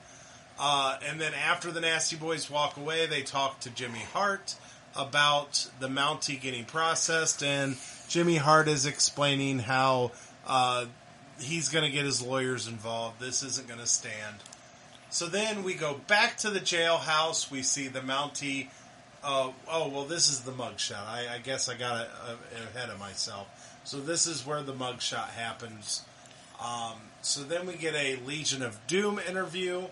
And then after the Nasty Boys walk away, they talk to Jimmy Hart about the Mountie getting processed, and Jimmy Hart is explaining how he's going to get his lawyers involved. This isn't going to stand. So then we go back to the jailhouse. We see the Mountie. This is the mugshot. I guess I got ahead of myself. So this is where the mugshot happens. So then we get a Legion of Doom interview,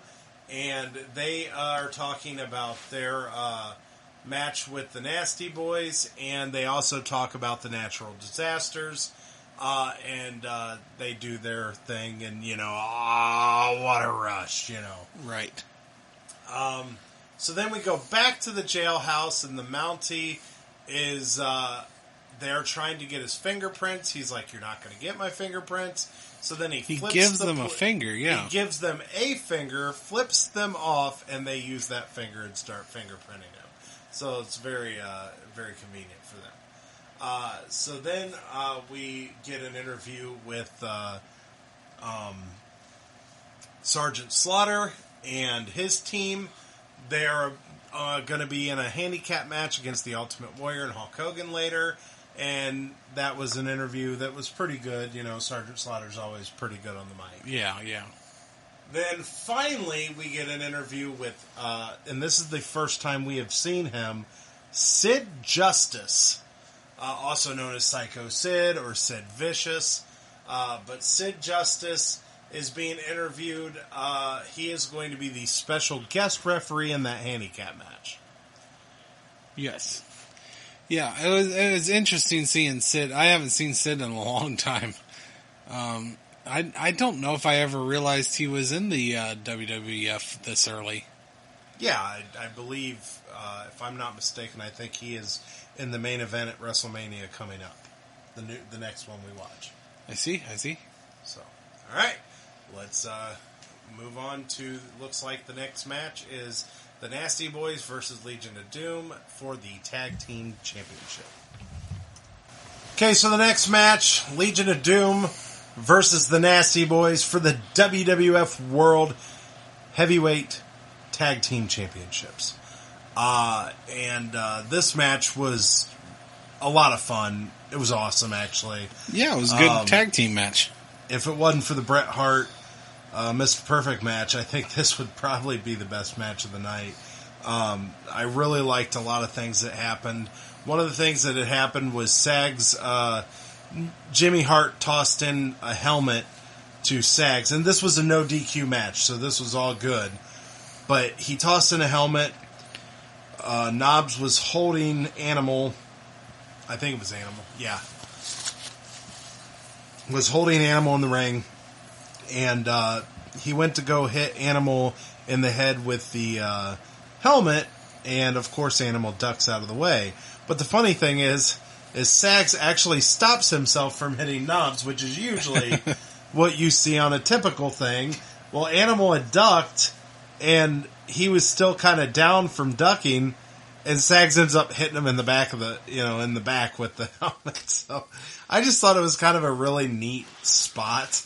and they are talking about their match with the Nasty Boys, and they also talk about the natural disasters, and they do their thing, and, what a rush, Right. So then we go back to the jailhouse, and the Mountie is they're trying to get his fingerprints. He's like, "You're not going to get my fingerprints." So then he gives them a finger, yeah. He gives them a finger, flips them off, and they use that finger and start fingerprinting him. So it's very, very convenient for them. So then we get an interview with Sergeant Slaughter and his team. They're going to be in a handicap match against the Ultimate Warrior and Hulk Hogan later. And that was an interview that was pretty good. Sergeant Slaughter's always pretty good on the mic. Yeah. Then finally we get an interview with, and this is the first time we have seen him, Sid Justice, also known as Psycho Sid or Sid Vicious. But Sid Justice is being interviewed. He is going to be the special guest referee in that handicap match. Yes. Yeah, it was interesting seeing Sid. I haven't seen Sid in a long time. I don't know if I ever realized he was in the WWF this early. Yeah, I believe, if I'm not mistaken, I think he is in the main event at WrestleMania coming up. The next one we watch. I see. So, all right. Let's move on to, looks like the next match is the Nasty Boys versus Legion of Doom for the Tag Team Championship. Okay, so the next match, Legion of Doom versus the Nasty Boys for the WWF World Heavyweight Tag Team Championships. This match was a lot of fun. It was awesome, actually. Yeah, it was a good tag team match. If it wasn't for the Bret Hart Mr. Perfect match, I think this would probably be the best match of the night. I really liked a lot of things that happened. One of the things that had happened was Sags, Jimmy Hart tossed in a helmet to Sags, and this was a no DQ match, so this was all good. But he tossed in a helmet. Knobbs was holding Animal. I think it was Animal. Yeah. Was holding Animal in the ring. And he went to go hit Animal in the head with the helmet. And, of course, Animal ducks out of the way. But the funny thing is Sags actually stops himself from hitting Knobbs, which is usually what you see on a typical thing. Well, Animal had ducked, and he was still kind of down from ducking, and Sags ends up hitting him in the back of in the back with the helmet. So I just thought it was kind of a really neat spot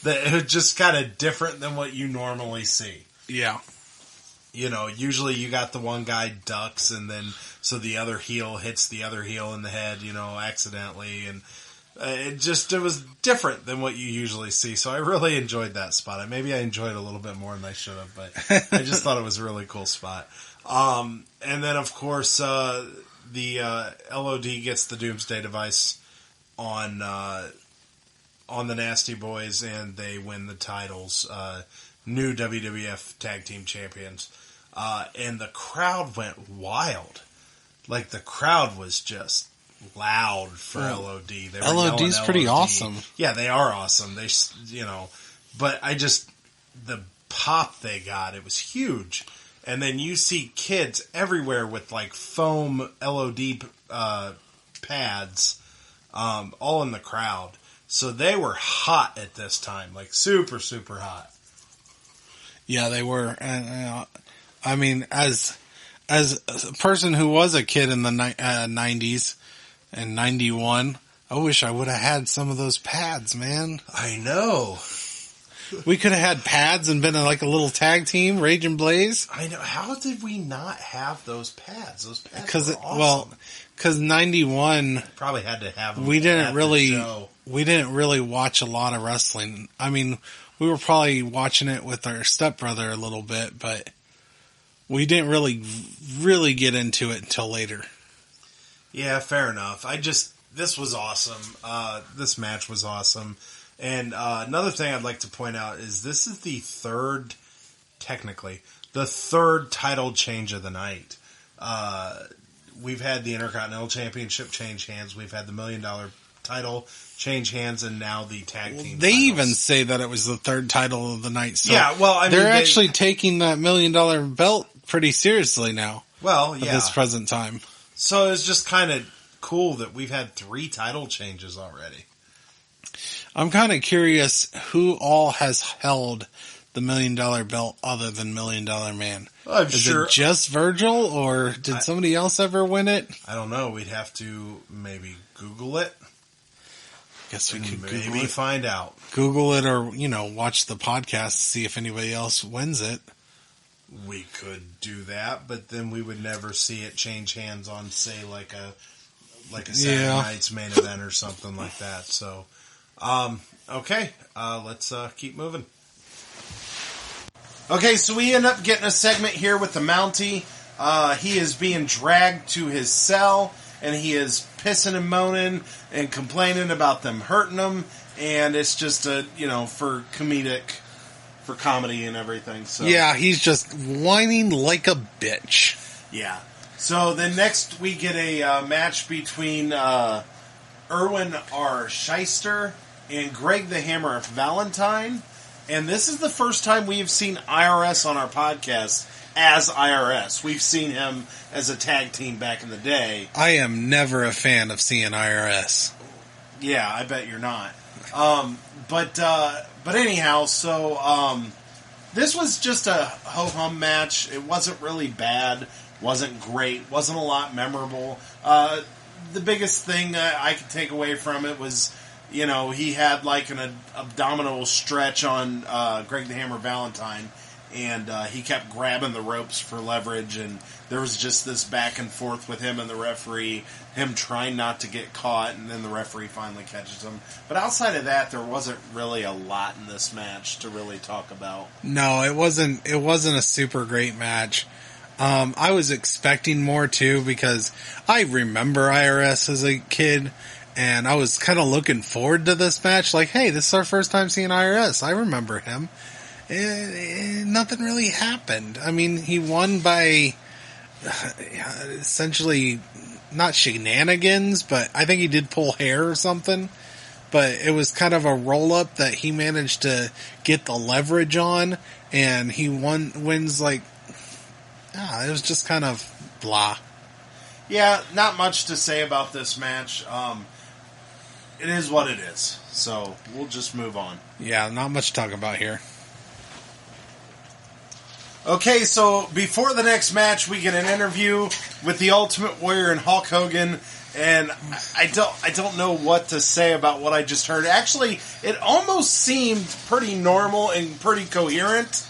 that it was just kind of different than what you normally see. Yeah. Usually you got the one guy ducks, and then so the other heel hits the other heel in the head, accidentally, and it was different than what you usually see. So I really enjoyed that spot. Maybe I enjoyed it a little bit more than I should have, but I just thought it was a really cool spot. And then of course the LOD gets the Doomsday Device on the Nasty Boys, and they win the titles. New WWF Tag Team Champions. And the crowd went wild. Like, the crowd was just loud for LOD. They were LOD's pretty awesome. Yeah, they are awesome. They, but the pop they got, it was huge. And then you see kids everywhere with, like, foam LOD pads, all in the crowd. So they were hot at this time, like super, super hot. Yeah, they were. And, I mean, as a person who was a kid in the 90s and 91, I wish I would have had some of those pads, man. I know. We could have had pads and been like a little tag team, Rage and Blaze. I know. How did we not have those pads? Those pads Because were awesome. because 91, Probably had to have them. we at didn't the really watch a lot of wrestling. I mean, we were probably watching it with our stepbrother a little bit, but we didn't really get into it until later. Yeah, fair enough. This was awesome. This match was awesome. And another thing I'd like to point out is this is the third title change of the night. We've had the Intercontinental Championship change hands. We've had the $1 million title change hands, and now the tag team. They titles. even say that it was the third title of the night. So yeah, well, I mean, they're actually taking that $1 million belt pretty seriously now. Well, at yeah. this present time. So it's just kind of cool that we've had 3 title changes already. I'm kind of curious who all has held the $1 million belt other than $1 Million Man. I'm Is sure. it just Virgil, or did somebody else ever win it? I don't know. We'd have to maybe Google it. Guess we could Maybe Google it. find out. Google it, or watch the podcast to see if anybody else wins it. We could do that, but then we would never see it change hands on, say, like a Saturday night's main event or something like that. So, okay, let's keep moving. Okay, so we end up getting a segment here with the Mountie. He is being dragged to his cell, and he is pissing and moaning and complaining about them hurting him, and it's just for comedy and everything. So Yeah, he's just whining like a bitch. yeah. So then next we get a match between Erwin R. Shyster and Greg the Hammer Valentine. And this is the first time we've seen IRS on our podcast as IRS. We've seen him as a tag team back in the day. I am never a fan of seeing IRS. Yeah, I bet you're not. But anyhow, so this was just a ho-hum match. It wasn't really bad, wasn't great, wasn't a lot memorable. The biggest thing I could take away from it was, he had like an abdominal stretch on Greg the Hammer Valentine, and he kept grabbing the ropes for leverage, and there was just this back and forth with him and the referee, him trying not to get caught, and then the referee finally catches him. But outside of that, there wasn't really a lot in this match to really talk about. No, it wasn't a super great match. I was expecting more too, because I remember IRS as a kid, and I was kind of looking forward to this match. Like, hey, this is our first time seeing IRS. I remember him. Nothing really happened. I mean, he won by essentially not shenanigans, but I think he did pull hair or something. But it was kind of a roll-up that he managed to get the leverage on, and he wins like... it was just kind of blah. Yeah, not much to say about this match. It is what it is. So, we'll just move on. Yeah, not much to talk about here. Okay, so before the next match, we get an interview with the Ultimate Warrior and Hulk Hogan, and I don't know what to say about what I just heard. Actually, it almost seemed pretty normal and pretty coherent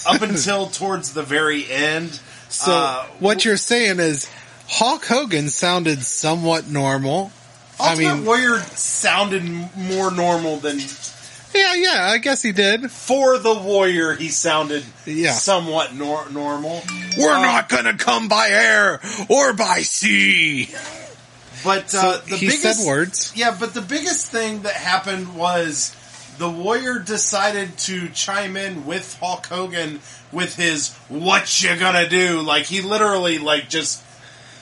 up until towards the very end. So, what you're saying is Hulk Hogan sounded somewhat normal. Ultimate Warrior sounded more normal than... Yeah, I guess he did. For the Warrior, he sounded somewhat normal. We're not going to come by air or by sea. But he said words. Yeah, but the biggest thing that happened was the Warrior decided to chime in with Hulk Hogan with his "What you gonna do?" Like, he literally just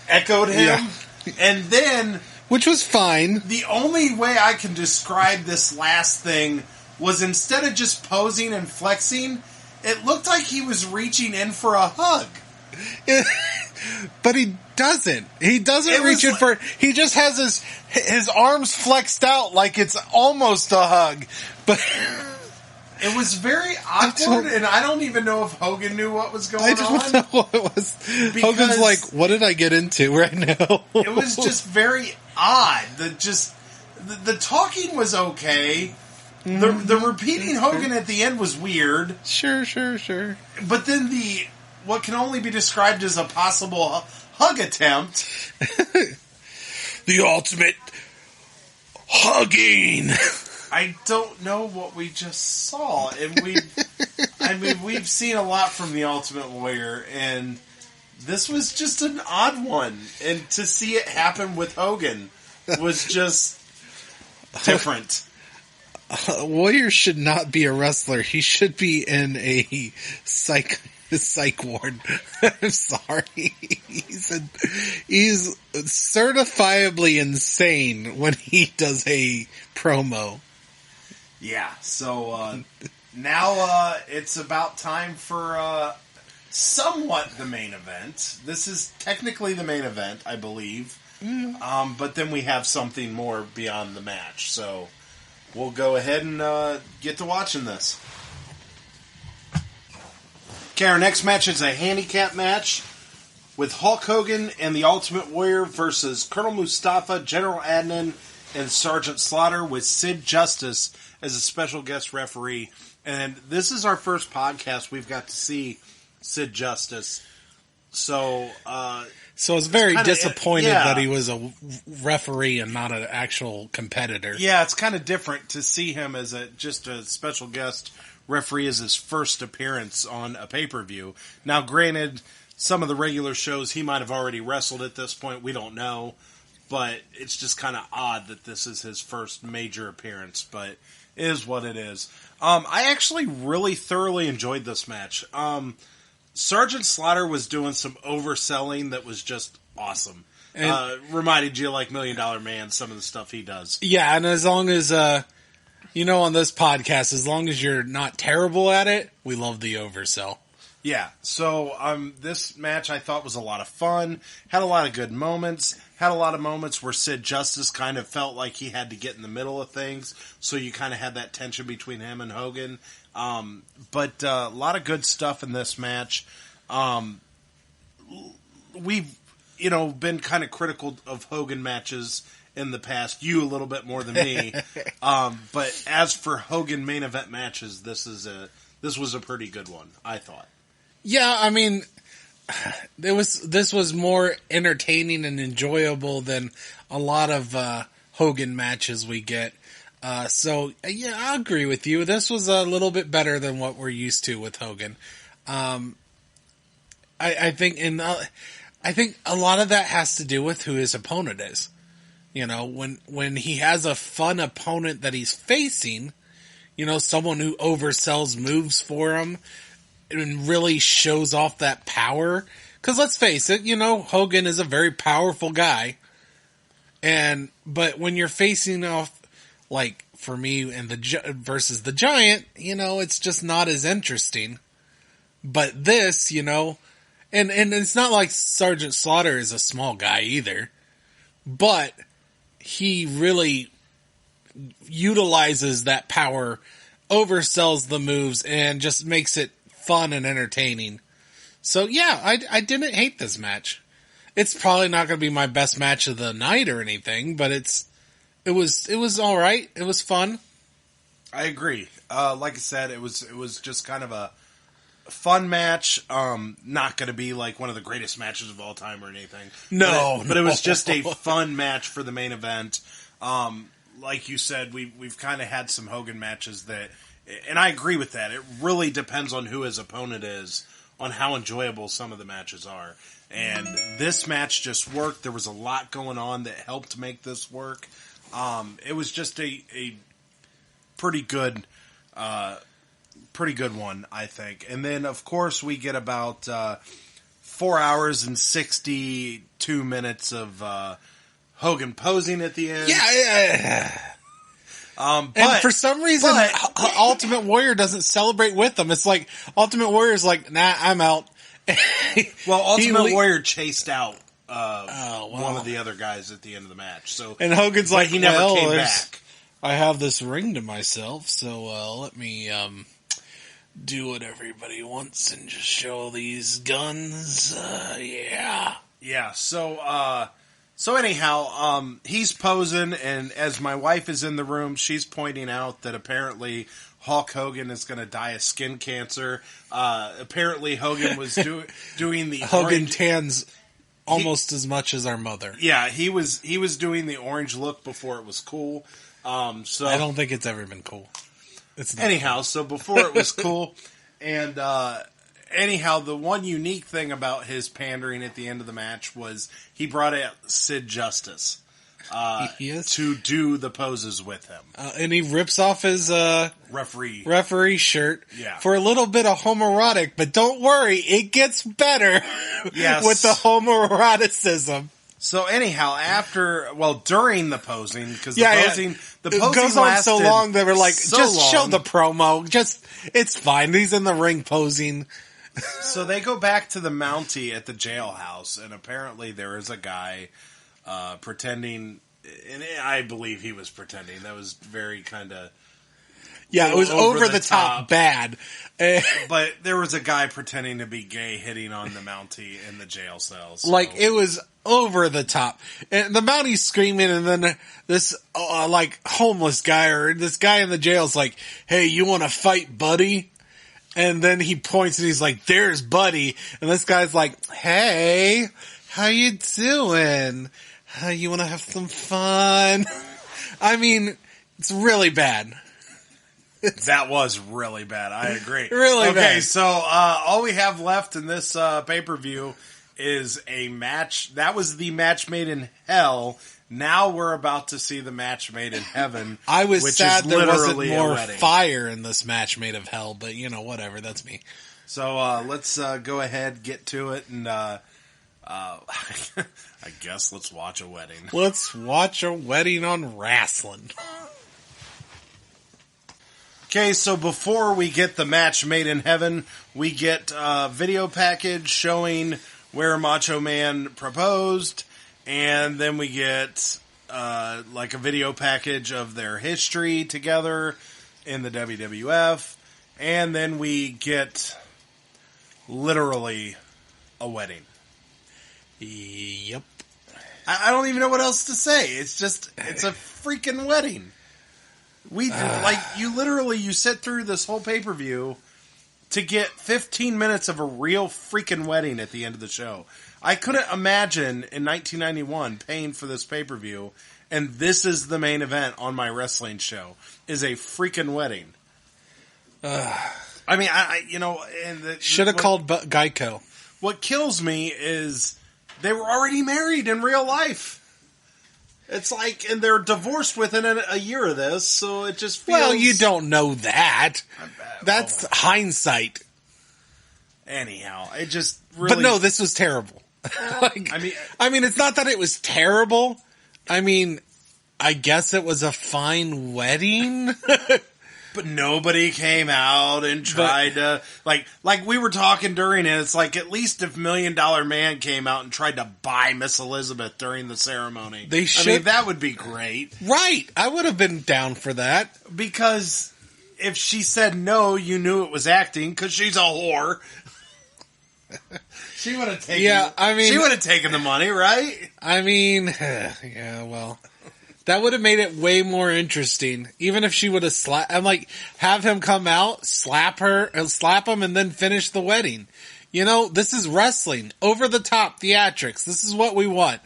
echoed him. Yeah. And then... Which was fine. The only way I can describe this last thing was, instead of just posing and flexing, it looked like he was reaching in for a hug. But he doesn't. He doesn't reach in for... He just has his arms flexed out like it's almost a hug. But... It was very awkward, and I don't even know if Hogan knew what was going on. I don't know what it was. Hogan's like, what did I get into right now? It was just very odd. The talking was okay. The repeating Hogan at the end was weird. Sure. But then what can only be described as a possible hug attempt. The ultimate hugging. I don't know what we just saw, and we've seen a lot from the Ultimate Warrior, and this was just an odd one, and to see it happen with Hogan was just different. Warrior should not be a wrestler. He should be in a psych ward. I'm sorry. He's certifiably insane when he does a promo. Yeah, so now it's about time for somewhat the main event. This is technically the main event, I believe. But then we have something more beyond the match. So we'll go ahead and get to watching this. Okay, our next match is a handicap match with Hulk Hogan and the Ultimate Warrior versus Colonel Mustafa, General Adnan, and Sergeant Slaughter, with Sid Justice as a special guest referee. And this is our first podcast we've got to see Sid Justice. So I was very disappointed that he was a referee and not an actual competitor. Yeah, it's kind of different to see him as just a special guest referee as his first appearance on a pay-per-view. Now, granted, some of the regular shows he might have already wrestled at this point. We don't know. But it's just kind of odd that this is his first major appearance. But it is what it is. I actually really thoroughly enjoyed this match. Sergeant Slaughter was doing some overselling that was just awesome. Reminded you like $1 Million Man, some of the stuff he does. Yeah, and as long as, on this podcast, as long as you're not terrible at it, we love the oversell. Yeah, so this match I thought was a lot of fun, had a lot of good moments, had a lot of moments where Sid Justice kind of felt like he had to get in the middle of things, so you kind of had that tension between him and Hogan. But a lot of good stuff in this match. We've, been kind of critical of Hogan matches in the past, you a little bit more than me. But as for Hogan main event matches, this was a pretty good one, I thought. Yeah, I mean, this was more entertaining and enjoyable than a lot of Hogan matches we get. So yeah, I agree with you. This was a little bit better than what we're used to with Hogan. I think a lot of that has to do with who his opponent is. When he has a fun opponent that he's facing, someone who oversells moves for him and really shows off that power. Because let's face it, Hogan is a very powerful guy. But when you're facing off, like for me, and versus the Giant, it's just not as interesting. But this, and it's not like Sergeant Slaughter is a small guy either. But he really utilizes that power, oversells the moves, and just makes it fun and entertaining. So yeah, I didn't hate this match. It's probably not going to be my best match of the night or anything, but it was all right. It was fun. I agree. Like I said, it was just kind of a fun match. Not going to be like one of the greatest matches of all time or anything. No, but it was just a fun match for the main event. Like you said, we've kind of had some Hogan matches that, and I agree with that. It really depends on who his opponent is, on how enjoyable some of the matches are. And this match just worked. There was a lot going on that helped make this work. It was just a pretty good one, I think. And then, of course, we get about 4 hours and 62 minutes of Hogan posing at the end. Yeah. And for some reason, Ultimate Warrior doesn't celebrate with them. It's like Ultimate Warrior's like, nah, I'm out. Well, Ultimate Warrior chased out one of the other guys at the end of the match. So, and Hogan's like, he never came back. I have this ring to myself, so let me do what everybody wants and just show these guns. Yeah. Yeah, so So anyhow, he's posing, and as my wife is in the room, she's pointing out that apparently Hulk Hogan is going to die of skin cancer. Apparently Hogan was doing the Hogan orange... tans almost as much as our mother. Yeah, he was doing the orange look before it was cool. So I don't think it's ever been cool. It's not anyhow, so before it was cool, and anyhow, the one unique thing about his pandering at the end of the match was he brought out Sid Justice to do the poses with him. And he rips off his referee shirt Yeah. for a little bit of homoerotic, but don't worry, it gets better Yes. with the homoeroticism. So anyhow, during the posing, because the posing it goes on so long they were like, just show long. the promo. It's fine. He's in the ring posing. So they go back to the Mountie at the jailhouse, and apparently there is a guy pretending, and I believe he was pretending. That was very kind of... Yeah, it was over the top bad. But there was a guy pretending to be gay hitting on the Mountie in the jail cell. So. Like, it was over the top. And the Mountie's screaming, and then this, homeless guy, or this guy in the jail's like, hey, you want to fight, buddy? And then he points and he's like, there's Buddy. And this guy's like, hey, how you doing? You want to have some fun? I mean, it's really bad. That was really bad. I agree. Really bad. Okay, so all we have left in this pay-per-view is a match. That was the match made in hell. Now we're about to see the match made in heaven. I was sad there wasn't more wedding. fire in this match made of hell, but whatever, that's me. So let's go ahead, get to it, and I guess let's watch a wedding. Let's watch a wedding on wrestling. Okay, so before we get the match made in heaven, we get a video package showing where Macho Man proposed, and then we get a video package of their history together in the WWF, and then we get literally a wedding. Yep. I don't even know what else to say. It's a freaking wedding. You sit through this whole pay-per-view to get 15 minutes of a real freaking wedding at the end of the show. I couldn't imagine in 1991 paying for this pay-per-view, and this is the main event on my wrestling show, is a freaking wedding. I mean, should have called Geico. What kills me is they were already married in real life. It's like, and they're divorced within a year of this, so it just feels... Well, you don't know that. That's hindsight. Anyhow, it just really... But no, this was terrible. I mean, it's not that it was terrible. I mean, I guess it was a fine wedding. But nobody came out and tried to... Like we were talking during it, it's like at least if $1 Million Man came out and tried to buy Miss Elizabeth during the ceremony. They should. I mean, that would be great. Right. I would have been down for that. Because if she said no, you knew it was acting because she's a whore. She would have taken... Yeah, I mean... She would have taken the money, right? I mean... Yeah, well... That would have made it way more interesting. Even if she would have have him come out, slap him, and then finish the wedding. This is wrestling. Over the top theatrics. This is what we want.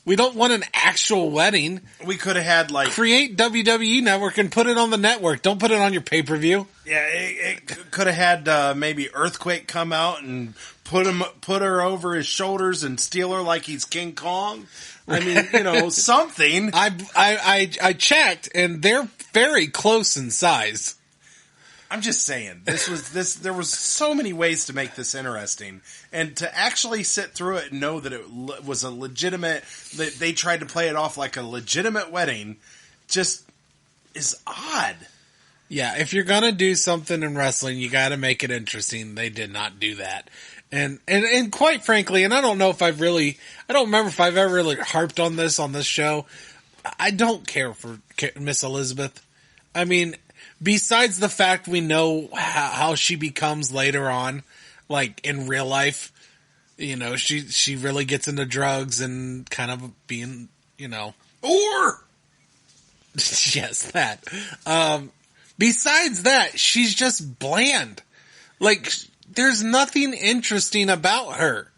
We don't want an actual wedding. We could have had create WWE Network and put it on the network. Don't put it on your pay-per-view. Yeah, it could have had maybe Earthquake come out and put her over his shoulders and steal her like he's King Kong. I mean, something. I checked, and they're very close in size. I'm just saying, there was so many ways to make this interesting, and to actually sit through it and know that it was a legitimate, that they tried to play it off like a legitimate wedding, just is odd. Yeah, if you're gonna do something in wrestling, you gotta make it interesting. They did not do that. And quite frankly, and I don't remember if I've ever really harped on this show. I don't care for Miss Elizabeth. I mean, besides the fact we know how she becomes later on, like in real life, You know, she really gets into drugs and kind of being, Or yes, that. Besides that, she's just bland. Like, there's nothing interesting about her.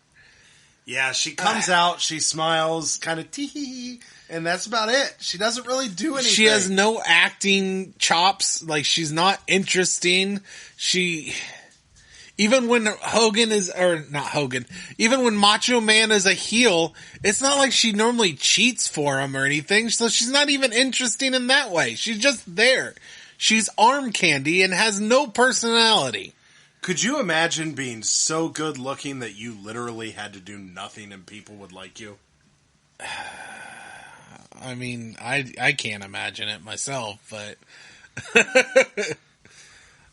yeah, she comes out, she smiles, kind of tee, and that's about it. She doesn't really do anything. She has no acting chops. Like, she's not interesting. Even when even when Macho Man is a heel, it's not like she normally cheats for him or anything. So she's not even interesting in that way. She's just there. She's arm candy and has no personality. Could you imagine being so good looking that you literally had to do nothing and people would like you? I mean, I can't imagine it myself, but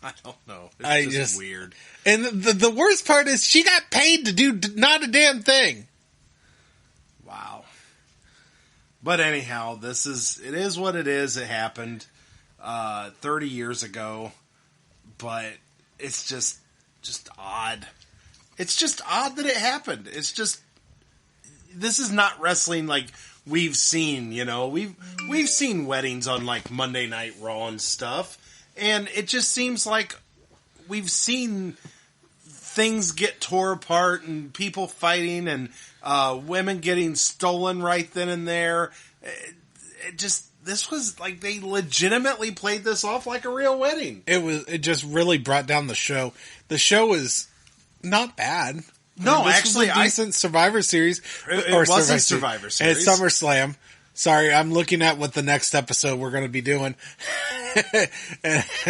I don't know. It's just weird. And the worst part is she got paid to do not a damn thing. Wow. But anyhow, it is what it is. It happened 30 years ago, but it's just odd. It's just odd that it happened. It's just, this is not wrestling like we've seen, we've seen weddings on like Monday Night Raw and stuff, and it just seems like we've seen things get tore apart and people fighting and women getting stolen right then and there. This was like they legitimately played this off like a real wedding. It just really brought down the show. The show is not bad. No, this actually, was a decent Survivor Series. It wasn't Survivor Series. It's SummerSlam. Sorry, I'm looking at what the next episode we're going to be doing.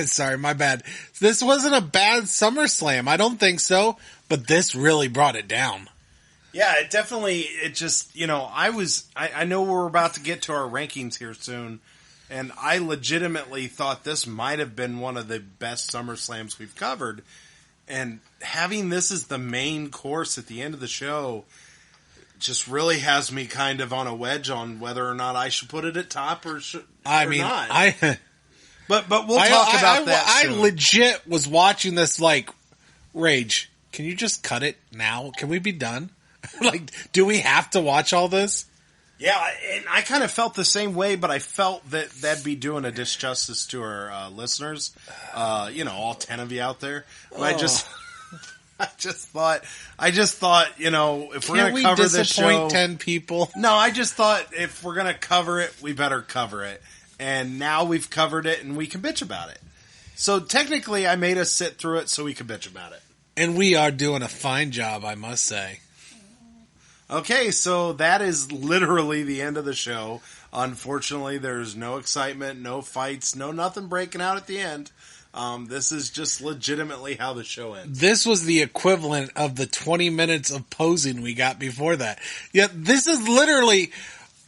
Sorry, my bad. This wasn't a bad SummerSlam. I don't think so, but this really brought it down. Yeah, it just, I know we're about to get to our rankings here soon, and I legitimately thought this might have been one of the best SummerSlams we've covered, and having this as the main course at the end of the show just really has me kind of on a wedge on whether or not I should put it at top or not. But we'll talk about that soon. I legit was watching this like, Rage, can you just cut it now? Can we be done? Like, do we have to watch all this? Yeah, and I kind of felt the same way, but I felt that that'd be doing a disjustice to our listeners. All 10 of you out there. But I just thought, if we're going to cover this show, disappoint 10 people? No, I just thought if we're going to cover it, we better cover it. And now we've covered it, and we can bitch about it. So technically, I made us sit through it so we could bitch about it. And we are doing a fine job, I must say. Okay, so that is literally the end of the show. Unfortunately, there's no excitement, no fights, no nothing breaking out at the end. This is just legitimately how the show ends. This was the equivalent of the 20 minutes of posing we got before that. Yeah, this is literally,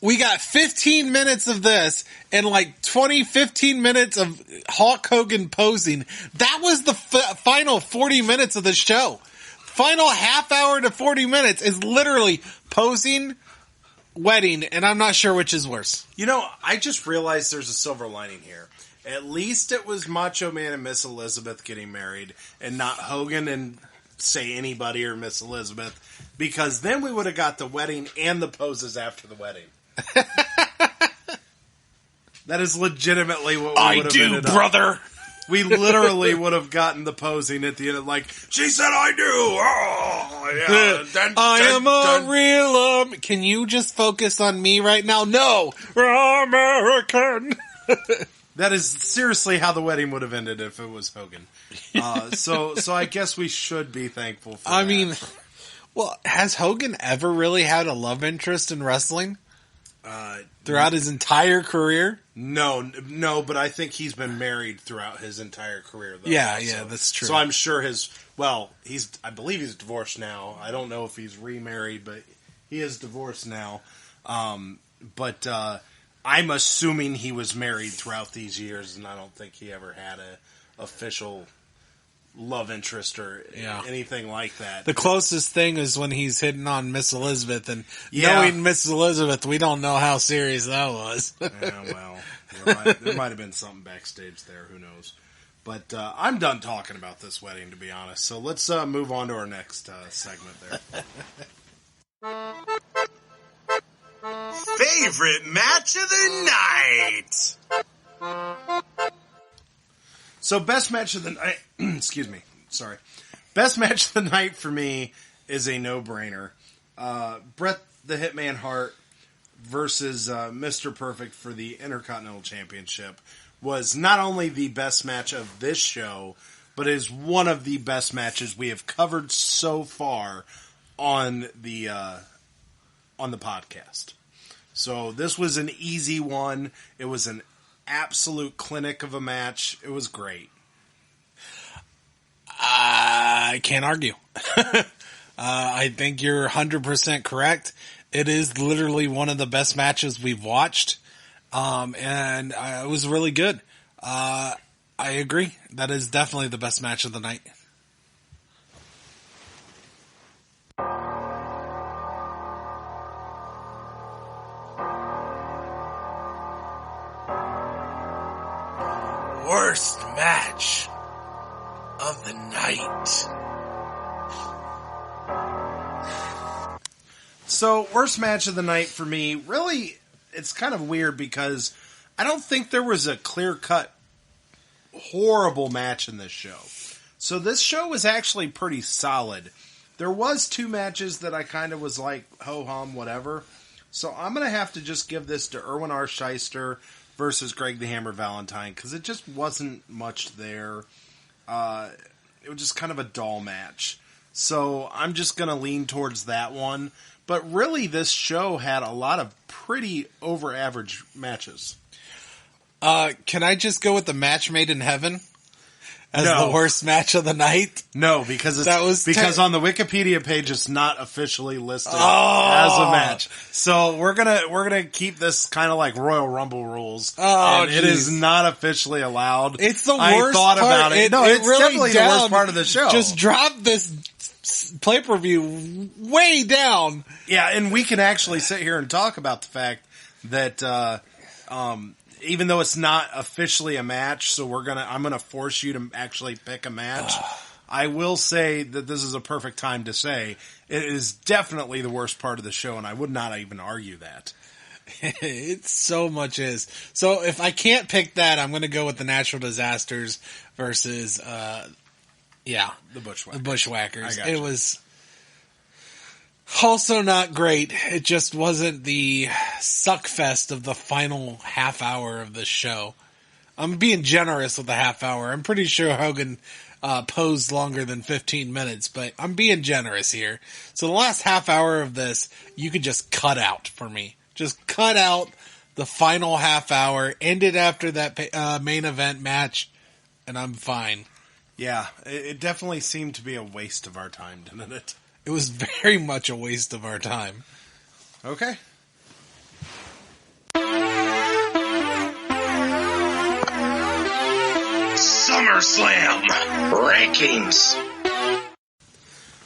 we got 15 minutes of this and like 15 minutes of Hulk Hogan posing. That was the final 40 minutes of the show. Final half hour to 40 minutes is literally posing, wedding, and I'm not sure which is worse. I just realized there's a silver lining here. At least it was Macho Man and Miss Elizabeth getting married and not Hogan and, say, anybody or Miss Elizabeth, because then we would have got the wedding and the poses after the wedding. That is legitimately what we would have ended up. Brother. We literally would have gotten the posing at the end of like, she said I do. Oh, yeah. I am a real Can you just focus on me right now? No. American. That is seriously how the wedding would have ended if it was Hogan. So I guess we should be thankful for that. I mean, well, has Hogan ever really had a love interest in wrestling? Throughout his entire career? No, but I think he's been married throughout his entire carear, though. Yeah, that's true. So I'm sure I believe he's divorced now. I don't know if he's remarried, but he is divorced now. But I'm assuming he was married throughout these years, and I don't think he ever had a official love interest or anything like that. The closest thing is when he's hitting on Miss Elizabeth, and knowing Miss Elizabeth, we don't know how serious that was. Yeah, well, there might have been something backstage there. Who knows? But I'm done talking about this wedding, to be honest. So let's move on to our next segment there. Favorite match of the night. So best match of the night, excuse me, sorry. Best match of the night for me is a no-brainer. Bret the Hitman Hart versus Mr. Perfect for the Intercontinental Championship was not only the best match of this show, but is one of the best matches we have covered so far on the podcast. So this was an easy one. It was an absolute clinic of a match. It was great. I can't argue. I think you're 100% correct. It is literally one of the best matches we've watched. And it was really good. I agree. That is definitely the best match of the night. Worst match of the night. So, worst match of the night for me, really, it's kind of weird because I don't think there was a clear-cut horrible match in this show. So this show was actually pretty solid. There was 2 matches that I kind of was like, ho-hum, whatever. So I'm going to have to just give this to Erwin R. Shyster versus Greg the Hammer Valentine, because it just wasn't much there. It was just kind of a dull match. So I'm just going to lean towards that one. But really, this show had a lot of pretty over-average matches. Can I just go with the match made in heaven as No. the worst match of the night? No, because it's on the Wikipedia page it's not officially listed as a match. So we're gonna keep this kind of like Royal Rumble rules. And it is not officially allowed. It's the worst I thought part. about it. No, it's really definitely the worst part of the show. Just drop this pay-per-view way down. Yeah, and we can actually sit here and talk about the fact that even though it's not officially a match, so I'm gonna force you to actually pick a match. I will say that this is a perfect time to say it is definitely the worst part of the show, and I would not even argue that. It so much is. So if I can't pick that, I'm going to go with the Natural Disasters versus, The Bushwhackers. the Bushwhackers. I got It you. was also not great. It just wasn't the suckfest of the final half hour of the show. I'm being generous with the half hour. I'm pretty sure Hogan posed longer than 15 minutes, but I'm being generous here. So the last half hour of this, you could just cut out for me. Just cut out the final half hour, end it after that main event match, and I'm fine. Yeah, it definitely seemed to be a waste of our time, didn't it? It was very much a waste of our time. Okay. SummerSlam rankings.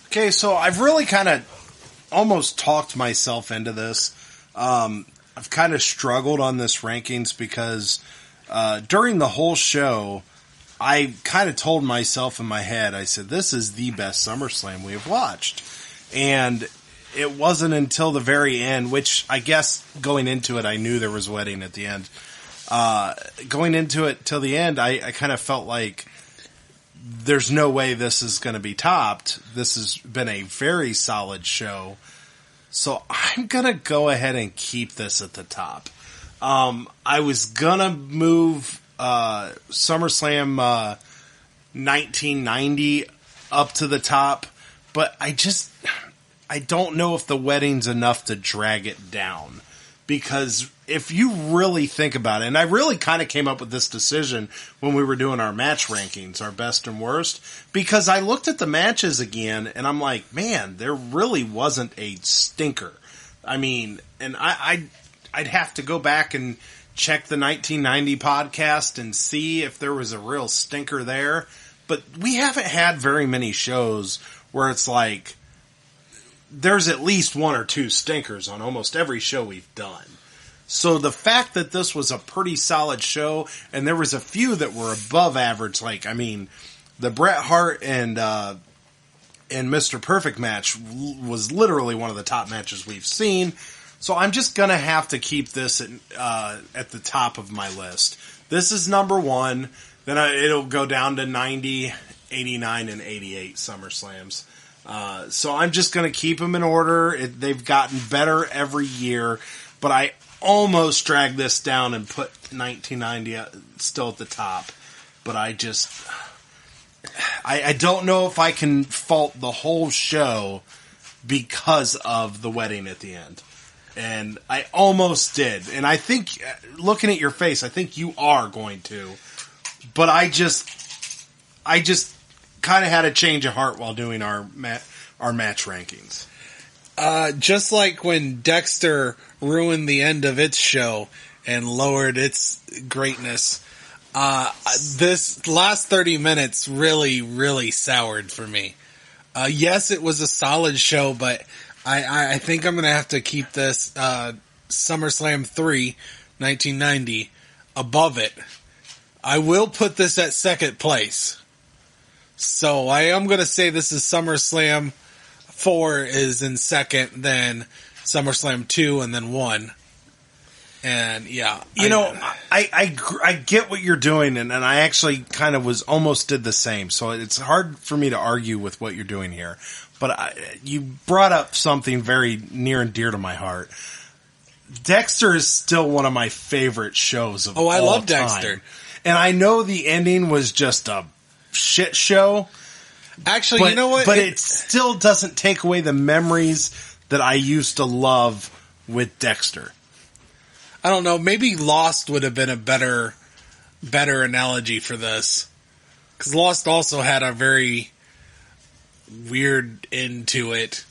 Okay, so I've really kind of almost talked myself into this. I've kind of struggled on this rankings because during the whole show, I kind of told myself in my head, I said, this is the best SummerSlam we have watched. And it wasn't until the very end, which I guess going into it, I knew there was a wedding at the end. Going into it till the end, I kind of felt like there's no way this is going to be topped. This has been a very solid show. So I'm going to go ahead and keep this at the top. I was going to move SummerSlam 1990 up to the top, but I don't know if the wedding's enough to drag it down. Because if you really think about it, and I really kind of came up with this decision when we were doing our match rankings, our best and worst, because I looked at the matches again, and I'm like, man, there really wasn't a stinker. I mean, and I'd have to go back and check the 1990 podcast and see if there was a real stinker there. But we haven't had very many shows where it's like, there's at least 1 or 2 stinkers on almost every show we've done. So the fact that this was a pretty solid show, and there was a few that were above average, like, I mean, the Bret Hart and Mr. Perfect match was literally one of the top matches we've seen. So I'm just going to have to keep this at the top of my list. This is number 1. Then it'll go down to 90, 89, and 88 SummerSlams. So I'm just going to keep them in order. They've gotten better every year, but I almost dragged this down and put 1990 still at the top. But I don't know if I can fault the whole show because of the wedding at the end. And I almost did. And I think, looking at your face, I think you are going to. But I just kind of had a change of heart while doing our match rankings. Just like when Dexter ruined the end of its show and lowered its greatness, this last 30 minutes really, really soured for me. Yes, it was a solid show, but I think I'm going to have to keep this SummerSlam 3, 1990, above it. I will put this at second place. So I am going to say this is SummerSlam 4 is in second, then SummerSlam 2, and then 1. And yeah. I get what you're doing, and I actually kind of almost did the same. So it's hard for me to argue with what you're doing here. But you brought up something very near and dear to my heart. Dexter is still one of my favorite shows of all time. Oh, I love Dexter. And I know the ending was just a shit show. Actually, you know what? But it still doesn't take away the memories that I used to love with Dexter. I don't know. Maybe Lost would have been a better analogy for this. Because Lost also had a very weird end to it.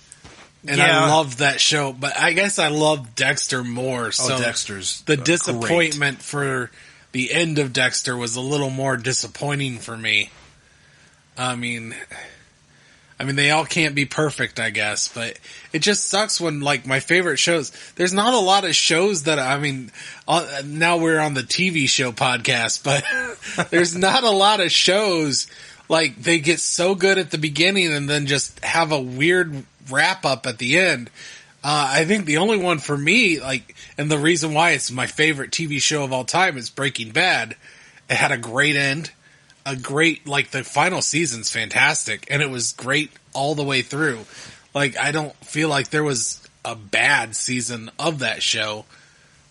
And yeah. I loved that show. But I guess I loved Dexter more. So Dexter's the disappointment for the end of Dexter was a little more disappointing for me. I mean, they all can't be perfect, I guess, but it just sucks when, like, my favorite shows, there's not a lot of shows that, now we're on the TV show podcast, but there's not a lot of shows, like, they get so good at the beginning and then just have a weird wrap up at the end. I think the only one for me, like, and the reason why it's my favorite TV show of all time is Breaking Bad. It had a great end. The final season's fantastic, and it was great all the way through. Like, I don't feel like there was a bad season of that show.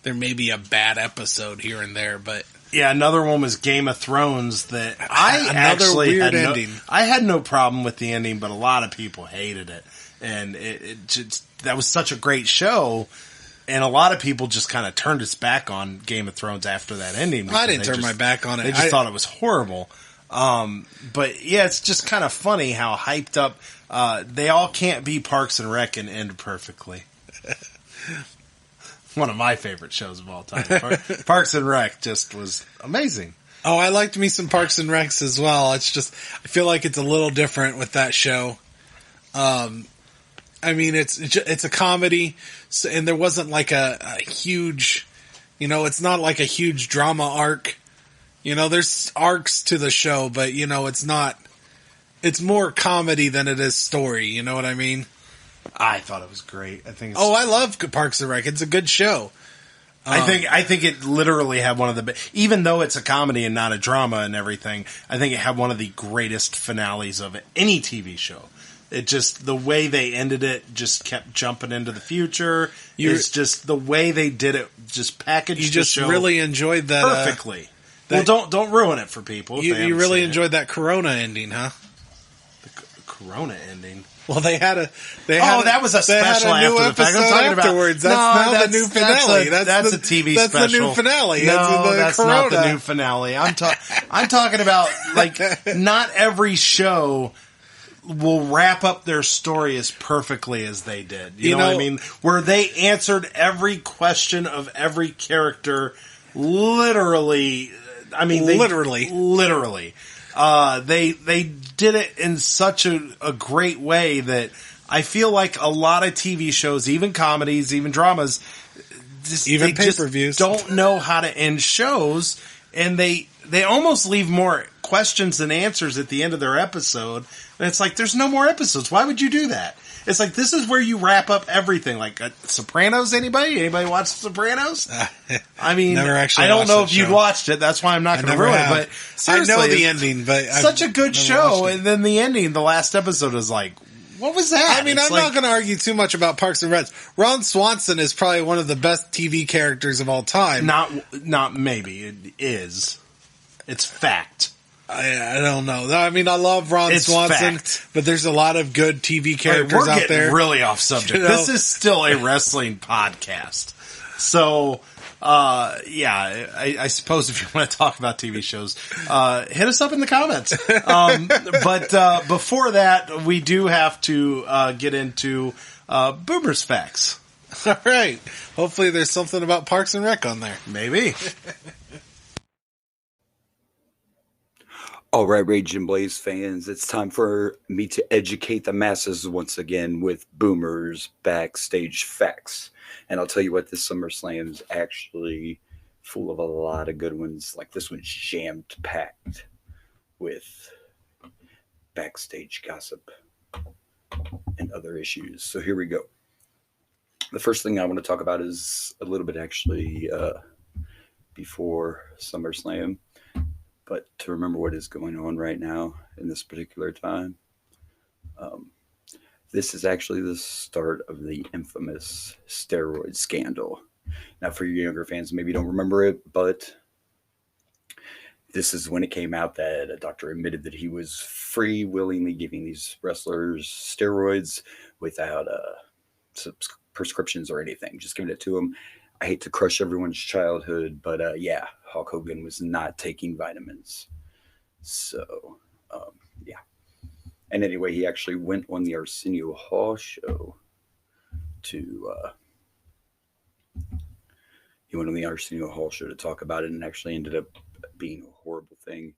There may be a bad episode here and there, but... Yeah, another one was Game of Thrones that I had no problem with the ending, but a lot of people hated it. And that was such a great show, and a lot of people just kind of turned its back on Game of Thrones after that ending. I didn't turn my back on it. They just thought it was horrible. But yeah, it's just kind of funny how hyped up, they all can't be Parks and Rec and end perfectly. One of my favorite shows of all time. Parks and Rec just was amazing. Oh, I liked me some Parks and Recs as well. It's just, I feel like it's a little different with that show. I mean, it's a comedy, and there wasn't like a huge, it's not like a huge drama arc. There's arcs to the show, but it's more comedy than it is story. You know what I mean? I thought it was great. I love Parks and Rec. It's a good show. I think it literally had one of the, even though it's a comedy and not a drama and everything, I think it had one of the greatest finales of any TV show. It just, the way they ended it just kept jumping into the future. It's just the way they did it, just packaged You just the show really enjoyed that perfectly. Don't ruin it for people. You really enjoyed that Corona ending, huh? The Corona ending. Well, that was a special after the fact. I'm talking afterwards. That's the new finale. That's a TV special. That's the new finale. That's not the new finale. I'm talking about, like, not every show will wrap up their story as perfectly as they did. You know what I mean? Where they answered every question of every character literally. I mean, literally. They did it in such a great way that I feel like a lot of TV shows, even comedies, even dramas, Even they just pay-per-views. don't know how to end shows, and they almost leave more questions than answers at the end of their episode. And it's like, there's no more episodes. Why would you do that? It's like, this is where you wrap up everything. Like, Sopranos, anybody watch Sopranos? I mean, Never actually I don't know watched if that you'd show. watched it. That's why I'm not going to ruin it. But I seriously, know the ending, but such a good never show. watched it. And then the ending, the last episode is like, what was that? I mean, It's I'm like, not going to argue too much about Parks and Rec. Ron Swanson is probably one of the best TV characters of all time. Not maybe. It is. It's fact. I don't know. I mean, I love Ron It's Swanson, fact. but there's a lot of good TV characters We're out getting there. really off subject. You know? This is still a wrestling podcast. So, yeah, I suppose if you want to talk about TV shows, hit us up in the comments. But before that, we do have to get into Boomer's Facts. All right. Hopefully there's something about Parks and Rec on there. Maybe. All right, Rage and Blaze fans, it's time for me to educate the masses once again with Boomer's Backstage Facts. And I'll tell you what, this SummerSlam is actually full of a lot of good ones. Like, this one's jammed-packed with backstage gossip and other issues. So here we go. The first thing I want to talk about is a little bit actually before SummerSlam. But to remember what is going on right now in this particular time, this is actually the start of the infamous steroid scandal. Now, for your younger fans, maybe you don't remember it, but this is when it came out that a doctor admitted that he was willingly giving these wrestlers steroids without prescriptions or anything, just giving it to them. I hate to crush everyone's childhood, but yeah, Hulk Hogan was not taking vitamins. So, yeah. And anyway, he actually went on the Arsenio Hall show to talk about it, and actually ended up being a horrible thing.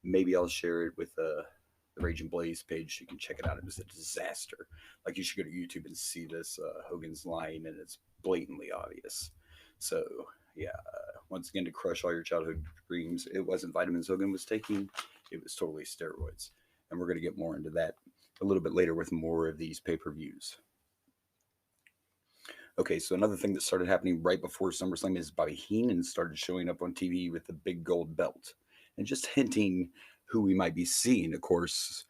Maybe I'll share it with the Rage and Blaze page. You can check it out. It was a disaster. Like, you should go to YouTube and see this. Hogan's lying, and it's blatantly obvious. So, yeah, once again, to crush all your childhood dreams, it wasn't vitamins Hogan was taking. It was totally steroids. And we're going to get more into that a little bit later with more of these pay-per-views. Okay, so another thing that started happening right before SummerSlam is Bobby Heenan started showing up on TV with the big gold belt and just hinting who we might be seeing. Of course,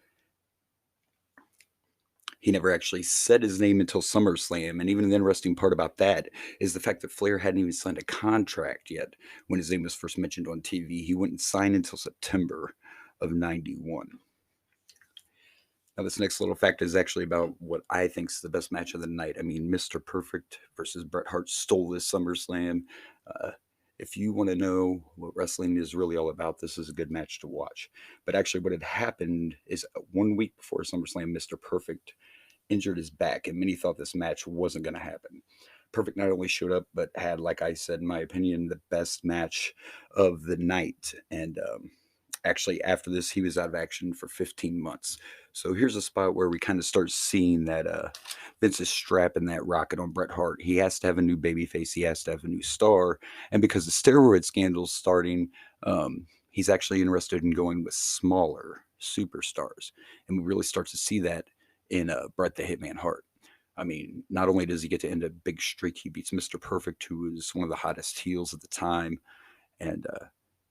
he never actually said his name until SummerSlam, and even the interesting part about that is the fact that Flair hadn't even signed a contract yet when his name was first mentioned on TV. He wouldn't sign until September of 91. Now, this next little fact is actually about what I think is the best match of the night. I mean, Mr. Perfect versus Bret Hart stole this SummerSlam. If you want to know what wrestling is really all about, this is a good match to watch. But actually, what had happened is 1 week before SummerSlam, Mr. Perfect injured his back, and many thought this match wasn't going to happen. Perfect not only showed up, but had, like I said, in my opinion, the best match of the night. And actually, after this, he was out of action for 15 months. So here's a spot where we kind of start seeing that Vince is strapping that rocket on Bret Hart. He has to have a new babyface. He has to have a new star. And because the steroid scandal's starting, he's actually interested in going with smaller superstars. And we really start to see that in Bret the Hitman Hart. I mean, not only does he get to end a big streak, he beats Mr. Perfect, who was one of the hottest heels at the time. And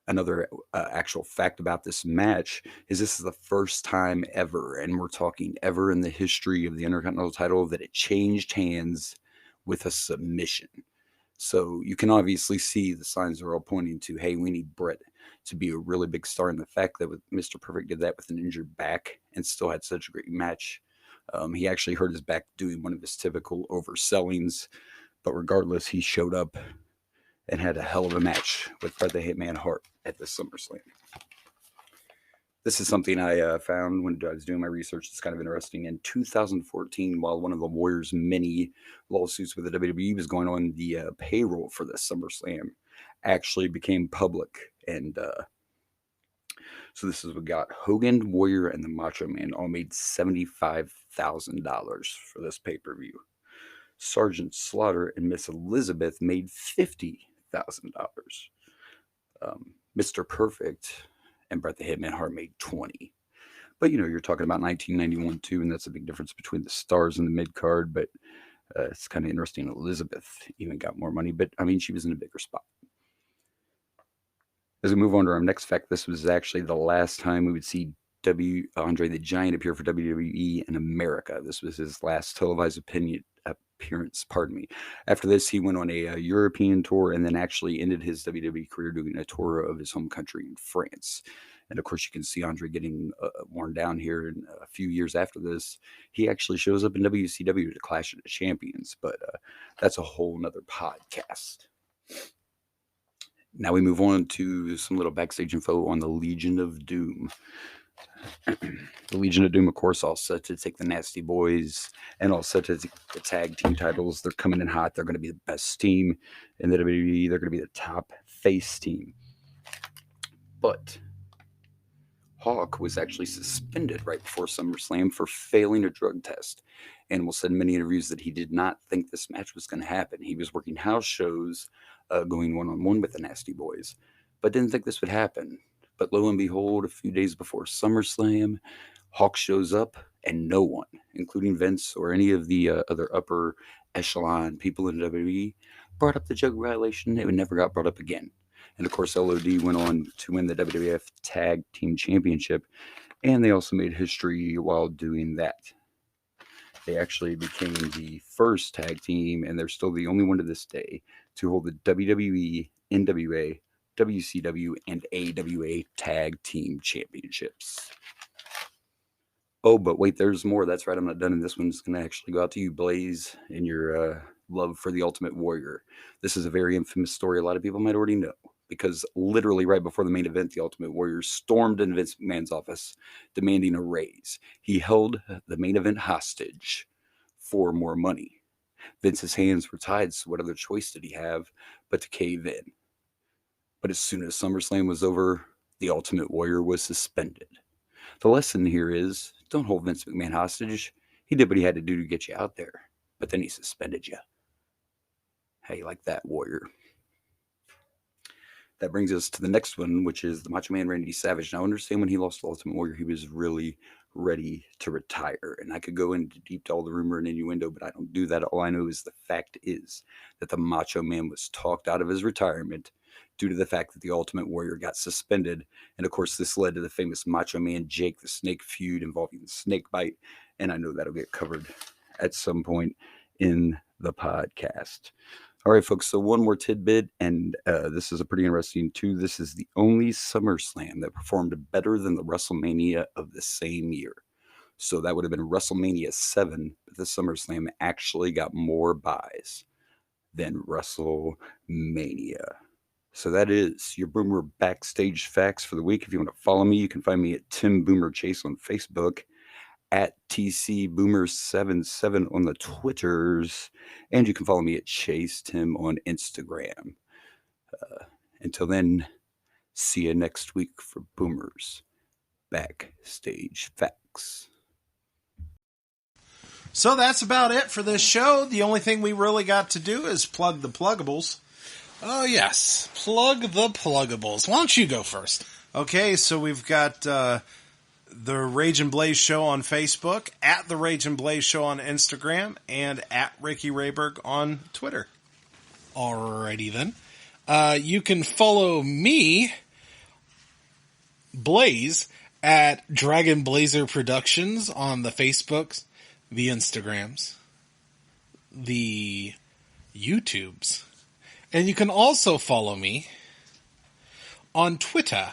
another actual fact about this match is this is the first time ever, and we're talking ever in the history of the Intercontinental title, that it changed hands with a submission. So you can obviously see the signs are all pointing to, hey, we need Bret to be a really big star. And the fact that Mr. Perfect did that with an injured back and still had such a great match. He actually hurt his back doing one of his typical oversellings. But regardless, he showed up and had a hell of a match with Bret the Hitman Hart at the SummerSlam. This is something I found when I was doing my research. It's kind of interesting. In 2014, while one of the Warriors' many lawsuits with the WWE was going on, the payroll for the SummerSlam actually became public. And so this is what got Hogan, Warrior, and the Macho Man all made $75,000 for this pay-per-view. Sergeant Slaughter and Miss Elizabeth made $50,000. Mr. Perfect and Bret the Hitman Hart made 20. But you're talking about 1991 too, and that's a big difference between the stars and the mid card. But it's kind of interesting. Elizabeth even got more money, but I mean, she was in a bigger spot. As we move on to our next fact, this was actually the last time we would see Andre the Giant appear for WWE in America. This was his last televised appearance. After this, he went on a European tour and then actually ended his WWE career doing a tour of his home country in France. And of course, you can see Andre getting worn down here. And a few years after this, he actually shows up in WCW to Clash of the Champions. But that's a whole nother podcast. Now we move on to some little backstage info on the Legion of Doom. The Legion of Doom, of course, all set to take the Nasty Boys and all set to take the tag team titles. They're coming in hot. They're going to be the best team in the WWE. They're going to be the top face team. But Hawk was actually suspended right before SummerSlam for failing a drug test. Animal said in many interviews that he did not think this match was going to happen. He was working house shows, going one-on-one with the Nasty Boys, but didn't think this would happen. But lo and behold, a few days before SummerSlam, Hawk shows up, and no one, including Vince or any of the other upper echelon people in WWE, brought up the drug violation. It never got brought up again. And of course, LOD went on to win the WWF Tag Team Championship, and they also made history while doing that. They actually became the first tag team, and they're still the only one to this day to hold the WWE, NWA, WCW, and AWA Tag Team Championships. Oh, but wait, there's more. That's right, I'm not done, and this one's going to actually go out to you, Blaze, and your love for the Ultimate Warrior. This is a very infamous story a lot of people might already know, because literally right before the main event, the Ultimate Warrior stormed into Vince McMahon's office demanding a raise. He held the main event hostage for more money. Vince's hands were tied, so what other choice did he have but to cave in? But as soon as SummerSlam was over, the Ultimate Warrior was suspended. The lesson here is, don't hold Vince McMahon hostage. He did what he had to do to get you out there, but then he suspended you. How you like that, Warrior? That brings us to the next one, which is the Macho Man Randy Savage. Now, I understand when he lost the Ultimate Warrior, he was really ready to retire. And I could go into deep to all the rumor and innuendo, but I don't do that. All I know is the fact is that the Macho Man was talked out of his retirement due to the fact that the Ultimate Warrior got suspended. And of course, this led to the famous Macho Man Jake the Snake feud involving the snake bite. And I know that'll get covered at some point in the podcast. All right, folks, so one more tidbit, and this is a pretty interesting too. This is the only SummerSlam that performed better than the WrestleMania of the same year. So that would have been WrestleMania 7, but the SummerSlam actually got more buys than WrestleMania. So that is your Boomer Backstage Facts for the week. If you want to follow me, you can find me at Tim Boomer Chase on Facebook, at TCBoomer77 on the Twitters, and you can follow me at Chase Tim on Instagram. Until then, see you next week for Boomer's Backstage Facts. So that's about it for this show. The only thing we really got to do is plug the pluggables. Oh, yes. Plug the pluggables. Why don't you go first? Okay, so we've got the Rage and Blaze Show on Facebook, at the Rage and Blaze Show on Instagram, and at Ricky Rayberg on Twitter. Alrighty then. You can follow me, Blaze, at Dragon Blazer Productions on the Facebooks, the Instagrams, the YouTubes. And you can also follow me on Twitter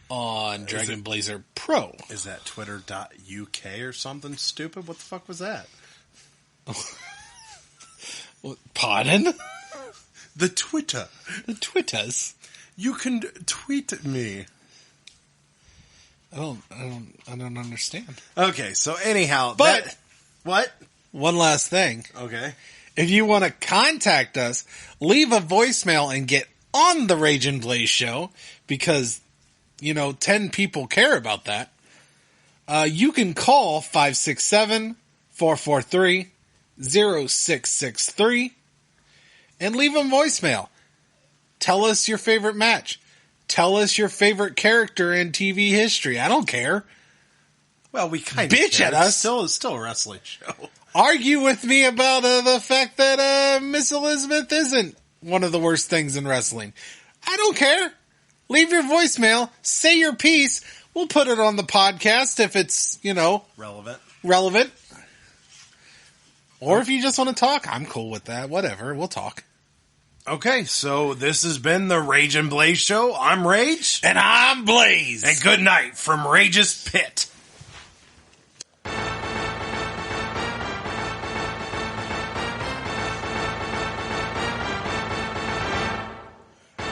on Dragon Blazer Pro. Is that twitter.uk or something stupid? What the fuck was that? Pardon? The Twitter. The Twitters. You can tweet me. I don't understand. Okay, so anyhow, But what? One last thing. Okay. If you want to contact us, leave a voicemail and get on the Rage and Blaze Show, because 10 people care about that. You can call 567-443-9797. 0663 and leave a voicemail. Tell us your favorite match. Tell us your favorite character in TV history. I don't care. Well, we kind of Bitch at us. It's still a wrestling show. Argue with me about the fact that Miss Elizabeth isn't one of the worst things in wrestling. I don't care. Leave your voicemail. Say your piece. We'll put it on the podcast if it's, relevant. Or if you just want to talk, I'm cool with that. Whatever. We'll talk. Okay, so this has been the Rage and Blaze Show. I'm Rage. And I'm Blaze. And good night from Rage's Pit.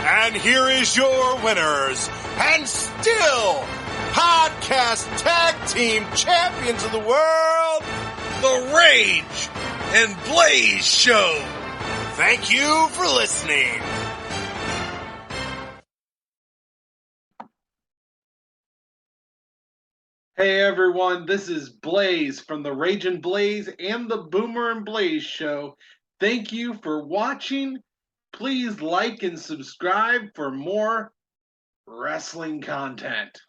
And here is your winners, and still podcast tag team champions of the world, the Rage and Blaze Show. Thank you for listening. Hey everyone, this is Blaze from the Rage and Blaze and the Boomer and Blaze Show. Thank you for watching. Please like and subscribe for more wrestling content.